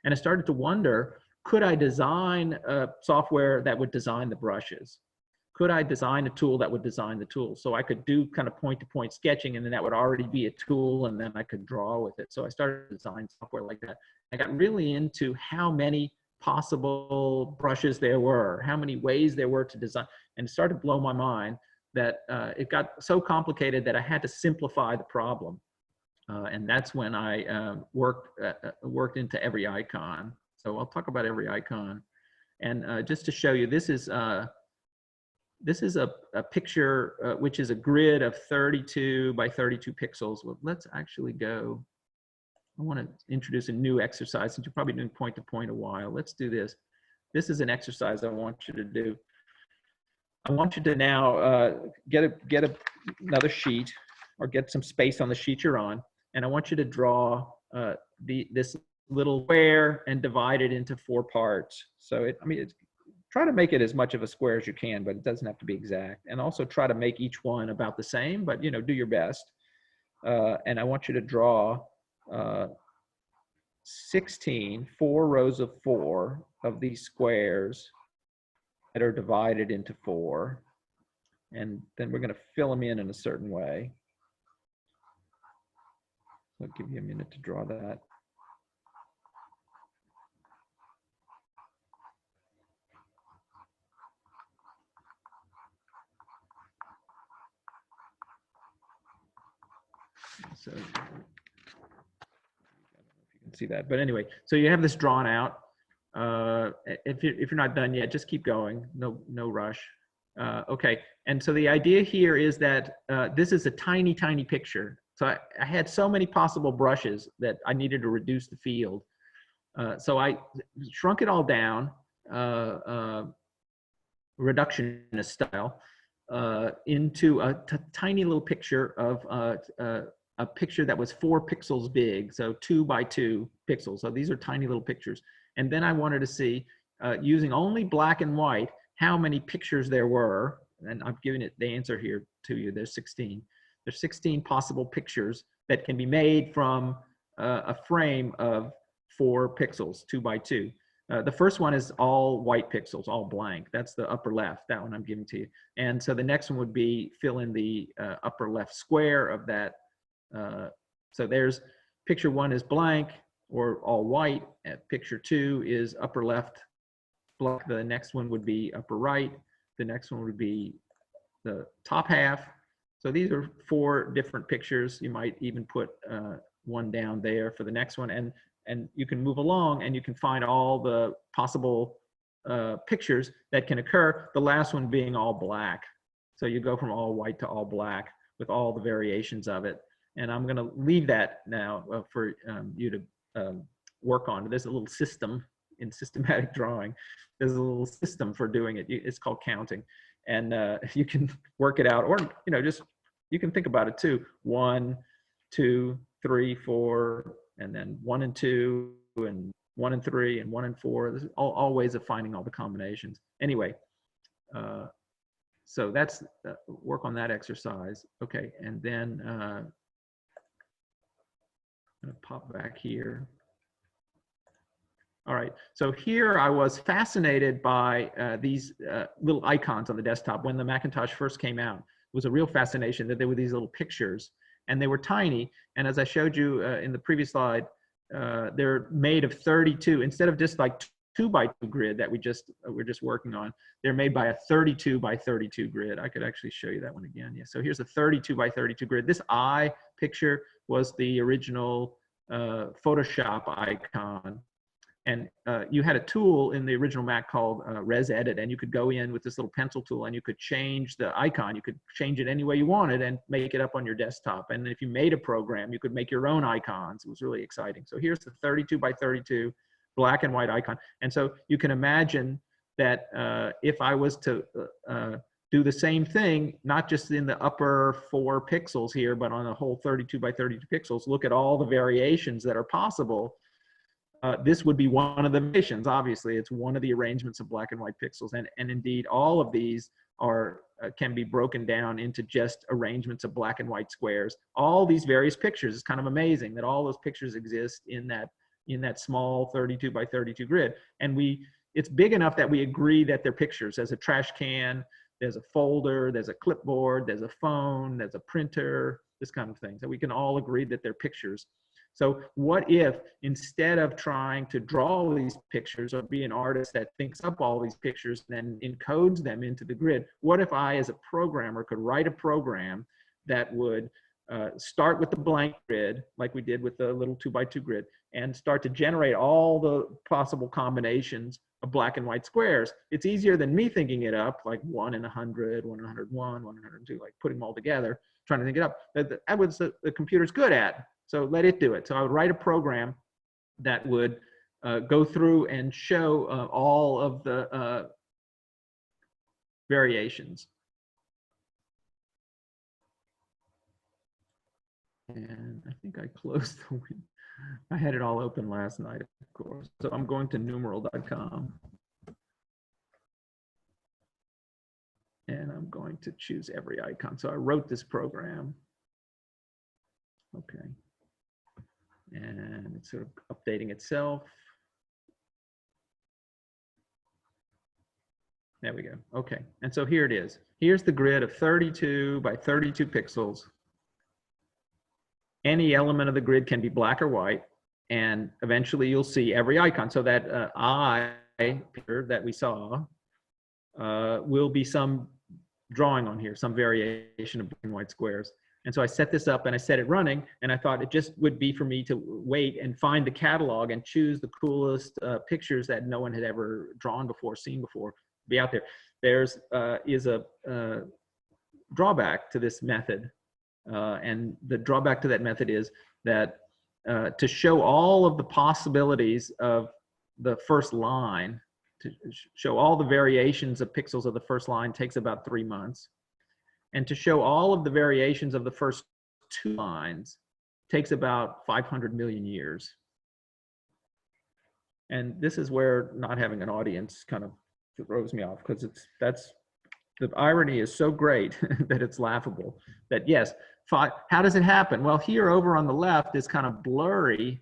And I started to wonder, could I design software that would design the brushes? Could I design a tool that would design the tool? So I could do kind of point-to-point sketching, and then that would already be a tool, and then I could draw with it. So I started to design software like that. I got really into how many possible brushes there were, how many ways there were to design, and it started to blow my mind that it got so complicated that I had to simplify the problem. And that's when I worked into every icon. So I'll talk about every icon. And just to show you, this is a picture which is a grid of 32 by 32 pixels. Well, let's actually go. I want to introduce a new exercise since you're probably doing point-to-point a while. Let's do this. This is an exercise I want you to do. I want you to now get another sheet, or get some space on the sheet you're on, and I want you to draw this little square and divide it into 4 parts. So try to make it as much of a square as you can, but it doesn't have to be exact. And also try to make each one about the same, but do your best. And I want you to draw 4 rows of 4 of these squares that are divided into 4. And then we're going to fill them in a certain way. I'll give you a minute to draw that. So I don't know if you can see that, but anyway, so you have this drawn out. If you're not done yet, just keep going. No rush. Okay, and so the idea here is that this is a tiny picture. So I had so many possible brushes that I needed to reduce the field. So I shrunk it all down, reductionist style, into a tiny little picture of a picture that was 4 pixels big, so 2 by 2 pixels. So these are tiny little pictures. And then I wanted to see, using only black and white, how many pictures there were. And I've given it the answer here to you. There's 16. There's 16 possible pictures that can be made from a frame of 4 pixels, 2 by 2. The first one is all white pixels, all blank. That's the upper left, that one I'm giving to you. And so the next one would be fill in the upper left square of that. So there's picture 1 is blank or all white. Picture 2 is upper left blank. The next one would be upper right. The next one would be the top half. So these are 4 different pictures. You might even put one down there for the next one. And you can move along and you can find all the possible pictures that can occur, the last one being all black. So you go from all white to all black with all the variations of it. And I'm going to leave that now for you to work on. There's a little system in systematic drawing. There's a little system for doing it. It's called counting. And you can work it out, or just you can think about it too. 1, 2, 3, 4, and then 1 and 2, and 1 and 3, and 1 and 4. There's all ways of finding all the combinations. Anyway, so that's work on that exercise. Okay, and then I'm going to pop back here. All right, so here I was fascinated by these little icons on the desktop. When the Macintosh first came out, it was a real fascination that there were these little pictures, and they were tiny. And as I showed you in the previous slide, they're made of 32, instead of just like 2 by 2 grid that we're just working on. They're made by a 32 by 32 grid. I could actually show you that one again. Yeah, so here's a 32 by 32 grid. This eye picture was the original Photoshop icon. And you had a tool in the original Mac called Res Edit, and you could go in with this little pencil tool and you could change the icon. You could change it any way you wanted and make it up on your desktop. And if you made a program, you could make your own icons. It was really exciting. So here's the 32 by 32 black and white icon. And so you can imagine that if I was to do the same thing, not just in the upper 4 pixels here, but on the whole 32 by 32 pixels, look at all the variations that are possible. This would be one of the variations. Obviously, it's one of the arrangements of black and white pixels. And indeed, all of these are can be broken down into just arrangements of black and white squares. All these various pictures. It's kind of amazing that all those pictures exist in that small 32 by 32 grid. And it's big enough that we agree that they're pictures. There's a trash can, there's a folder, there's a clipboard, there's a phone, there's a printer, this kind of thing. So we can all agree that they're pictures. So what if, instead of trying to draw all these pictures or be an artist that thinks up all these pictures and then encodes them into the grid, what if I, as a programmer, could write a program that would start with the blank grid, like we did with the little 2 by 2 grid, and start to generate all the possible combinations of black and white squares? It's easier than me thinking it up, like 1 in 100, 1 in 101, 1 in 102, like putting them all together, trying to think it up. That was the computer's good at. So let it do it. So I would write a program that would go through and show all of the variations. And I think I closed the window. I had it all open last night, of course. So I'm going to numeral.com. And I'm going to choose every icon. So I wrote this program. Okay. And it's sort of updating itself. There we go. Okay. And so here it is. Here's the grid of 32 by 32 pixels. Any element of the grid can be black or white, and eventually you'll see every icon. So that eye picture that we saw will be some drawing on here, some variation of black and white squares. And so I set this up and I set it running, and I thought it just would be for me to wait and find the catalog and choose the coolest pictures that no one had ever drawn before, seen before, be out there. There's is a drawback to this method. And the drawback to that method is that to show all of the possibilities of the first line, to show all the variations of pixels of the first line takes about 3 months. And to show all of the variations of the first 2 lines takes about 500 million years. And this is where not having an audience kind of throws me off, because the irony is so great that it's laughable. That yes, how does it happen? Well, here over on the left is kind of blurry.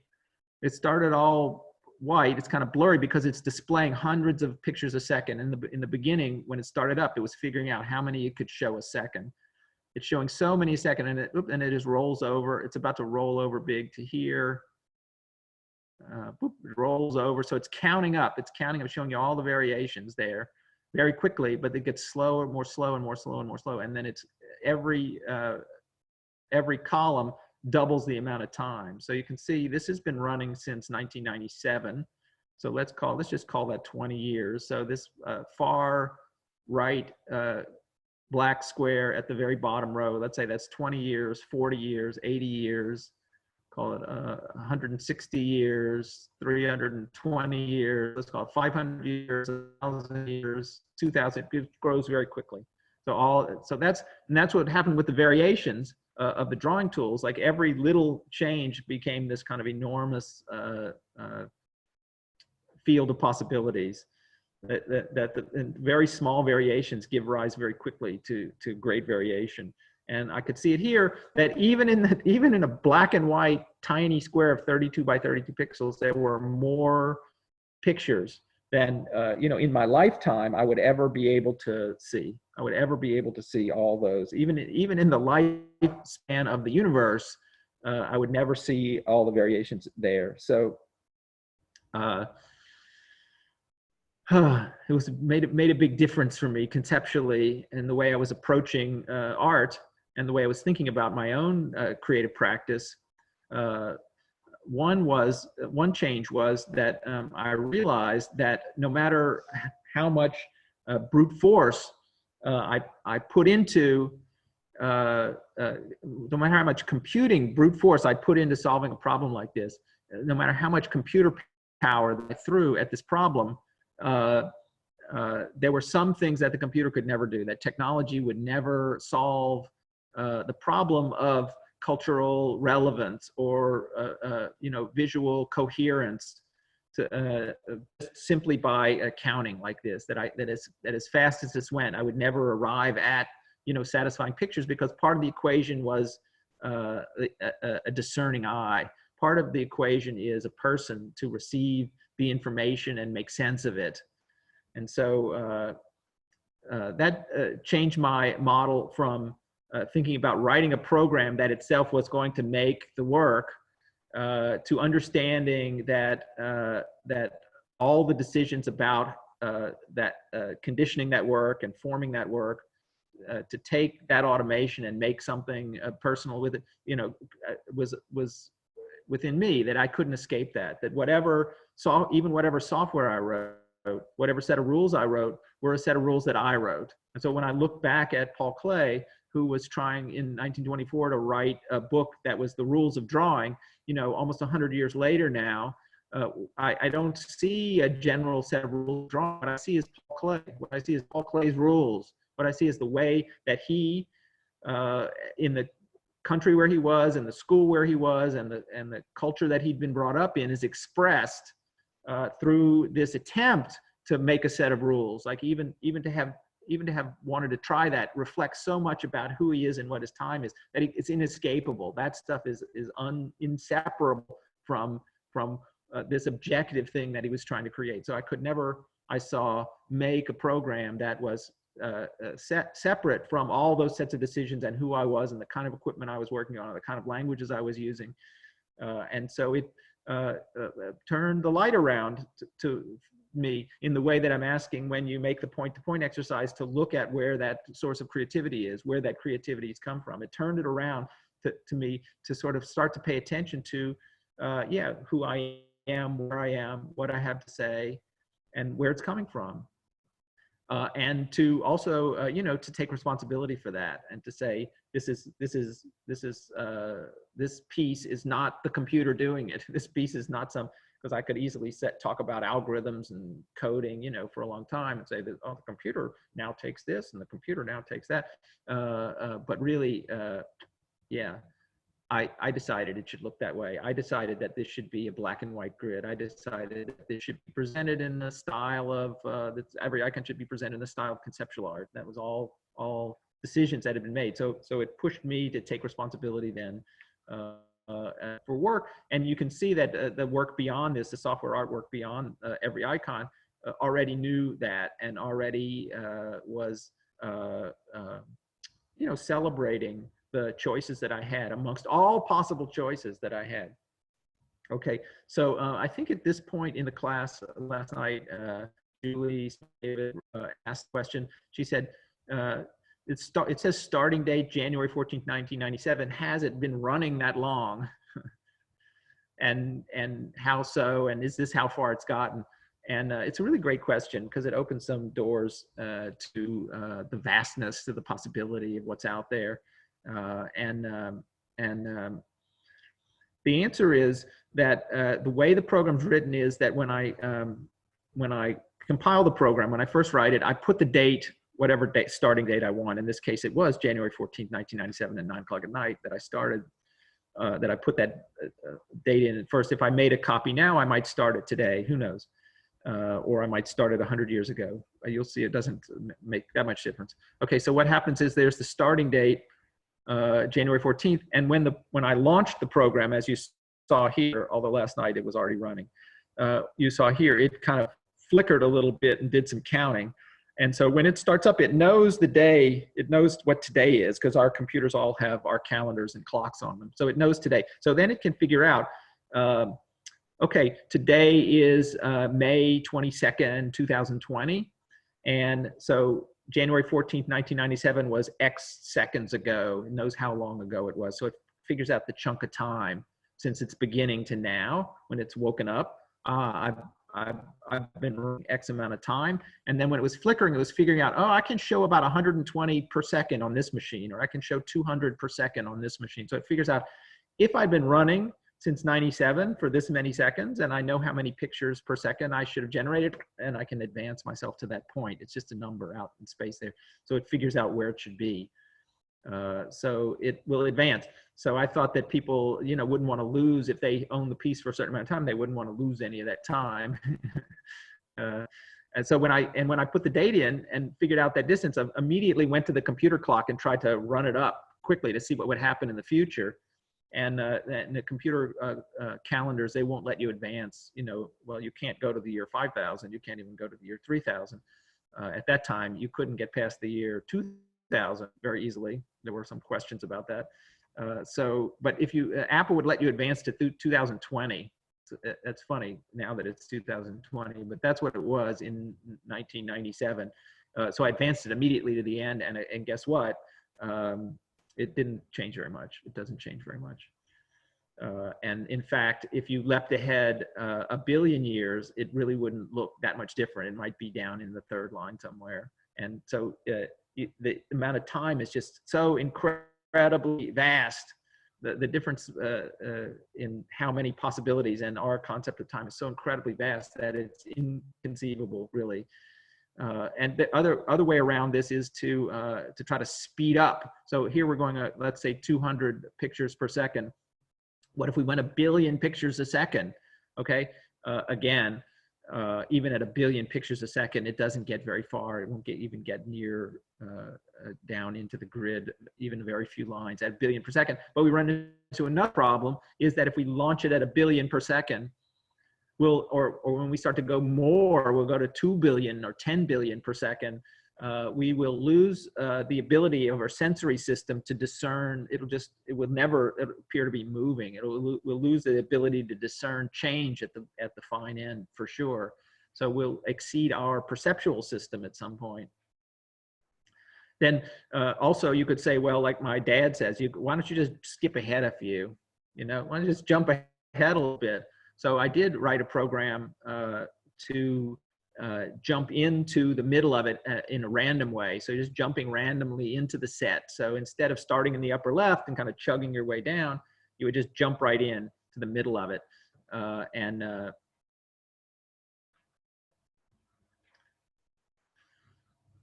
It started all white. It's kind of blurry because it's displaying hundreds of pictures a second. In the beginning, when it started up, it was figuring out how many it could show a second. It's showing so many a second, and it just rolls over. It's about to roll over big to here. It rolls over, so it's counting up. It's counting up, showing you all the variations there very quickly, but it gets slower, more slow, and more slow, and more slow. And then it's every column doubles the amount of time. So you can see this has been running since 1997. So let's just call that 20 years. So this far right black square at the very bottom row, let's say that's 20 years, 40 years, 80 years, call it 160 years, 320 years, let's call it 500 years, 1,000 years, 2,000. It grows very quickly. So that's what happened with the variations of the drawing tools. Like every little change became this kind of enormous field of possibilities. That very small variations give rise very quickly to great variation. And I could see it here that even in a black and white tiny square of 32 by 32 pixels, there were more pictures than in my lifetime I would ever be able to see. I would ever be able to see all those. Even in the lifespan of the universe, I would never see all the variations there. So it made a big difference for me conceptually in the way I was approaching art and the way I was thinking about my own creative practice. One change was that I realized that no matter how much brute force I put into, no matter how much computing brute force I put into solving a problem like this, no matter how much computer power that I threw at this problem, there were some things that the computer could never do, that technology would never solve. The problem of cultural relevance or visual coherence simply by counting like this. That as fast as this went, I would never arrive at satisfying pictures, because part of the equation was a discerning eye. Part of the equation is a person to receive the information and make sense of it. And so that changed my model from thinking about writing a program that itself was going to make the work to understanding that all the decisions about conditioning that work and forming that work to take that automation and make something personal with it, was within me, that I couldn't escape that even whatever software I wrote, whatever set of rules I wrote, were a set of rules that I wrote. And so when I look back at Paul Klee, who was trying in 1924 to write a book that was the rules of drawing, almost 100 years later now, I don't see a general set of rules of drawing. What I see is Paul Klee. What I see is Paul Klee's rules. What I see is the way that he, in the country where he was, and the school where he was, and the culture that he'd been brought up in, is expressed through this attempt to make a set of rules. Like even to have wanted to try that reflects so much about who he is and what his time is, that it's inescapable. That stuff is inseparable from this objective thing that he was trying to create. So I could never I saw make a program that was separate from all those sets of decisions and who I was and the kind of equipment I was working on, the kind of languages I was using. And so it turned the light around to me in the way that I'm asking when you make the point-to-point exercise to look at where that source of creativity is, where that creativity has come from. It turned it around to me to sort of start to pay attention to, yeah, who I am, where I am, what I have to say, and where it's coming from. And to also, you know, to take responsibility for that and to say, this piece is not the computer doing it. This piece is not some, because I could easily talk about algorithms and coding, you know, for a long time and say that, oh, the computer now takes this and the computer now takes that. But really, yeah, I decided it should look that way. I decided that this should be a black and white grid. I decided that this should be presented in the style of, that every icon should be presented in the style of conceptual art. That was all decisions that had been made. So it pushed me to take responsibility then for work. And you can see that the work beyond this, the software artwork beyond every icon, already knew that and already was, you know, celebrating the choices that I had amongst all possible choices that I had. Okay, so I think at this point in the class last night, Julie David asked a question. She said, it says starting date January 14th, 1997. Has it been running that long? and how so? And is this how far it's gotten? And it's a really great question because it opens some doors to the vastness, to the possibility of what's out there. The answer is that the way the program's written is that when I compile the program, when I first write it, I put the date, whatever date, starting date I want. In this case, it was January 14th, 1997 at 9 o'clock at night that I started, that I put that date in at first. If I made a copy now, I might start it today, who knows? Or I might start it 100 years ago. You'll see it doesn't make that much difference. Okay, so what happens is there's the starting date, January 14th. And when I launched the program, as you saw here, although last night it was already running, you saw here, it kind of flickered a little bit and did some counting. And so when it starts up, it knows the day, it knows what today is because our computers all have our calendars and clocks on them. So it knows today. So then it can figure out, okay, today is May 22nd, 2020. And so January 14th, 1997 was X seconds ago. It knows how long ago it was. So it figures out the chunk of time since its beginning to now when it's woken up. I've been running X amount of time. And then when it was flickering, it was figuring out, oh, I can show about 120 per second on this machine, or I can show 200 per second on this machine. So it figures out if I've been running since 97 for this many seconds, and I know how many pictures per second I should have generated, and I can advance myself to that point. It's just a number out in space there. So it figures out where it should be. So it will advance. So I thought that people, you know, wouldn't want to lose if they own the piece for a certain amount of time. They wouldn't want to lose any of that time. And so when I put the date in and figured out that distance, I immediately went to the computer clock and tried to run it up quickly to see what would happen in the future. And the computer calendars, they won't let you advance. You know, well, you can't go to the year 5000. You can't even go to the year 3000. At that time, you couldn't get past the year 2000 very easily. There were some questions about that. But if you, Apple would let you advance to 2020. So that's funny now that it's 2020, but that's what it was in 1997. So I advanced it immediately to the end, and guess what? It didn't change very much. It doesn't change very much. And in fact, if you leapt ahead a billion years, it really wouldn't look that much different. It might be down in the third line somewhere. And so the amount of time is just so incredibly vast. The difference in how many possibilities and our concept of time is so incredibly vast that it's inconceivable, really. And the other way around this is to try to speed up. So here we're going at, let's say, 200 pictures per second. What if we went 1 billion pictures a second? Okay, again, even at 1 billion pictures a second, it doesn't get very far. It won't even get near down into the grid, even very few lines at 1 billion per second. But we run into another problem, is that if we launch it at 1 billion per second, or when we start to go more, we'll go to 2 billion or 10 billion per second. We will lose the ability of our sensory system to discern. It will never appear to be moving. We'll lose the ability to discern change at the fine end for sure. So we'll exceed our perceptual system at some point. Then also you could say, well, like my dad says, why don't you just skip ahead a few? Why don't you just jump ahead a little bit? So I did write a program to jump into the middle of it in a random way. So just jumping randomly into the set. So instead of starting in the upper left and kind of chugging your way down, you would just jump right in to the middle of it.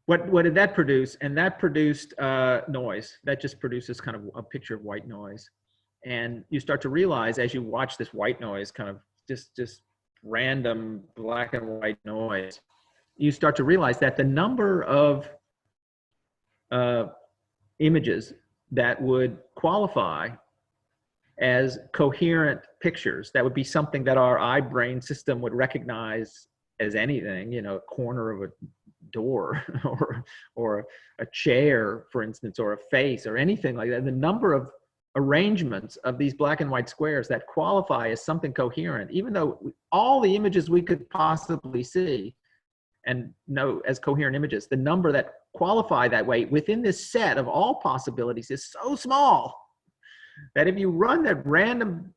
What did that produce? And that produced noise. That just produces kind of a picture of white noise. And you start to realize as you watch this white noise, kind of just random black and white noise, you start to realize that the number of images that would qualify as coherent pictures, that would be something that our eye brain system would recognize as anything, a corner of a door or a chair, for instance, or a face or anything like that. The number of arrangements of these black and white squares that qualify as something coherent, even though all the images we could possibly see and know as coherent images, the number that qualify that way within this set of all possibilities is so small that if you run that random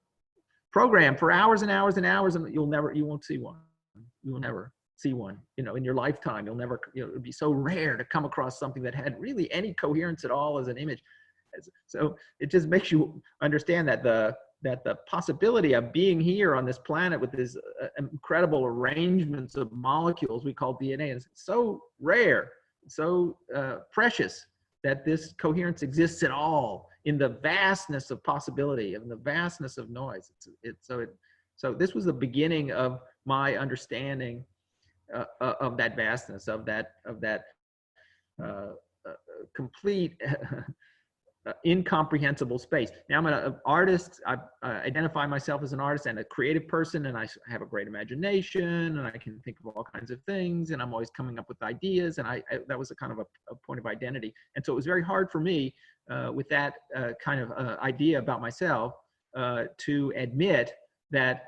program for hours and hours and hours, and you won't see one. You will never see one, in your lifetime. You'll never, it would be so rare to come across something that had really any coherence at all as an image. So it just makes you understand that the possibility of being here on this planet with these incredible arrangements of molecules we call DNA is so rare, so precious, that this coherence exists at all in the vastness of possibility and the vastness of noise. So this was the beginning of my understanding of that vastness, of that complete incomprehensible space. Now I'm an artist. I identify myself as an artist and a creative person, and I have a great imagination, and I can think of all kinds of things, and I'm always coming up with ideas, and that was a kind of a point of identity. And so it was very hard for me with that kind of idea about myself to admit that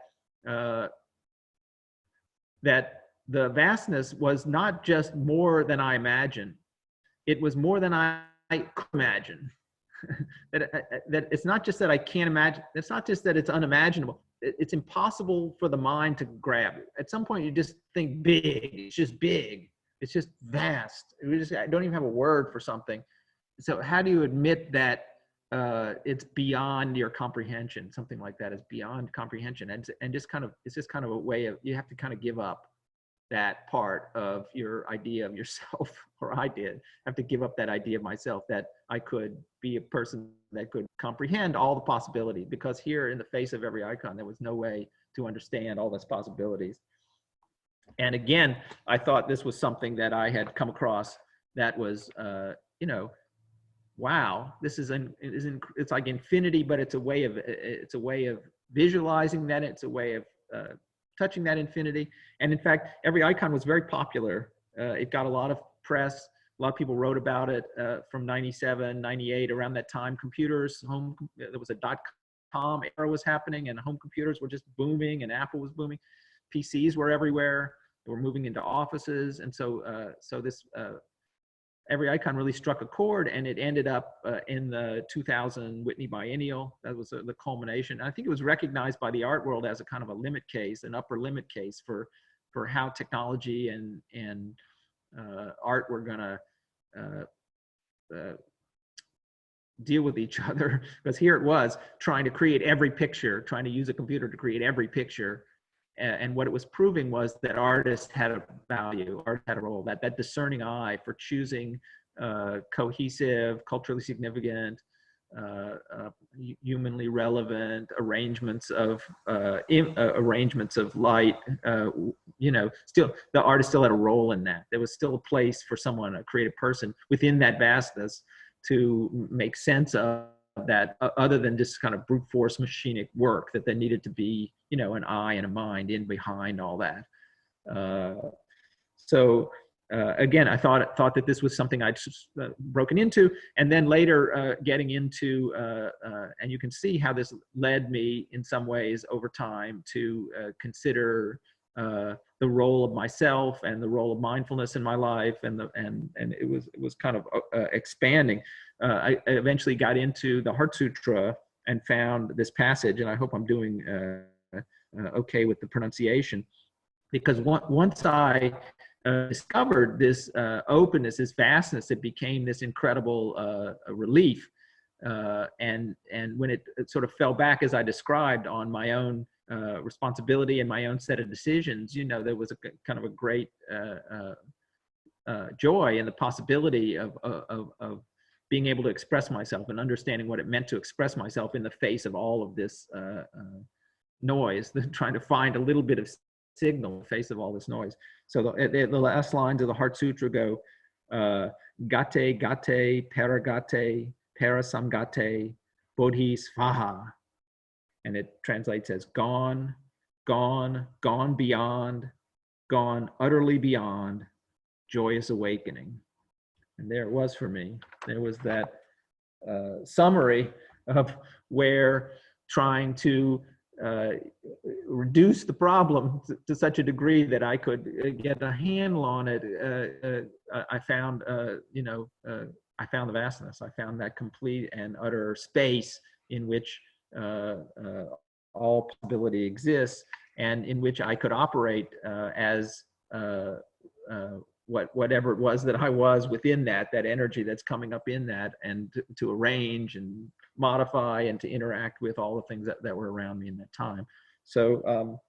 that the vastness was not just more than I imagined. It was more than I could imagine. that it's not just that I can't imagine. It's not just that it's unimaginable. It's impossible for the mind to grab. At some point, you just think big. It's just big. It's just vast. I don't even have a word for something. So how do you admit that it's beyond your comprehension? Something like that is beyond comprehension, and it's just kind of a way of, you have to kind of give up that part of your idea of yourself, or I did have to give up that idea of myself, that I could be a person that could comprehend all the possibilities, because here in the face of every icon, there was no way to understand all those possibilities. And again, I thought this was something that I had come across that was, wow, this it's like infinity, but it's a way of visualizing that. It's a way of touching that infinity. And in fact, every icon was very popular. It got a lot of press. A lot of people wrote about it from 97, 98, around that time. Computers, there was a .com era was happening, and home computers were just booming, and Apple was booming. PCs were everywhere. They were moving into offices. And so, this every icon really struck a chord, and it ended up in the 2000 Whitney Biennial. That was the culmination. I think it was recognized by the art world as a kind of a limit case, an upper limit case for how technology and art were going to deal with each other. Because here it was trying to create every picture, trying to use a computer to create every picture. And what it was proving was that artists had a value, art had a role, that discerning eye for choosing cohesive, culturally significant, humanly relevant arrangements of light. Still, the artist still had a role in that. There was still a place for someone, a creative person, within that vastness, to make sense of that other than just kind of brute force machinic work, that there needed to be, you know, an eye and a mind in behind all that. Again, I thought that this was something I'd broken into, and then later getting into, and you can see how this led me in some ways over time to consider the role of myself and the role of mindfulness in my life, and it was kind of expanding. I eventually got into the Heart Sutra and found this passage, and I hope I'm doing okay with the pronunciation, because once I discovered this openness, this vastness, it became this incredible relief. And when it sort of fell back, as I described, on my own responsibility and my own set of decisions, you know, there was a kind of a great joy in the possibility of being able to express myself and understanding what it meant to express myself in the face of all of this noise, trying to find a little bit of signal in the face of all this noise. So the last lines of the Heart Sutra go, gate, gate, paragate, parasamgate, bodhi svaha. And it translates as gone, gone, gone beyond, gone utterly beyond, joyous awakening. And there it was for me. There was that summary of where trying to reduce the problem to such a degree that I could get a handle on it. I found, you know, I found the vastness. I found that complete and utter space in which all possibility exists, and in which I could operate as whatever it was that I was within that energy that's coming up in that, and to arrange and modify and to interact with all the things that were around me in that time. So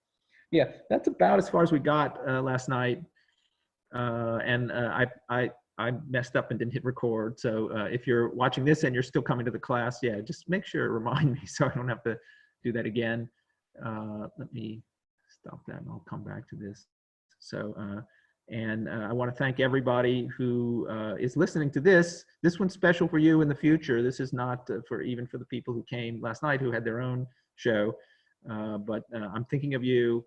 yeah, that's about as far as we got last night. And I messed up and didn't hit record. So if you're watching this and you're still coming to the class, yeah, just make sure to remind me so I don't have to do that again. Let me stop that and I'll come back to this. So, and I want to thank everybody who is listening to this. This one's special for you in the future. This is not even for the people who came last night who had their own show. But I'm thinking of you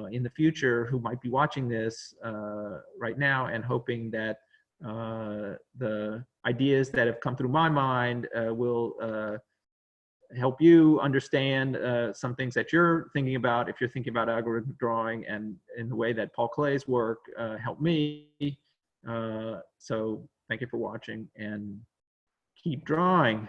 in the future who might be watching this right now, and hoping that the ideas that have come through my mind will help you understand some things that you're thinking about, if you're thinking about algorithmic drawing, and in the way that Paul Clay's work helped me. So thank you for watching, and keep drawing.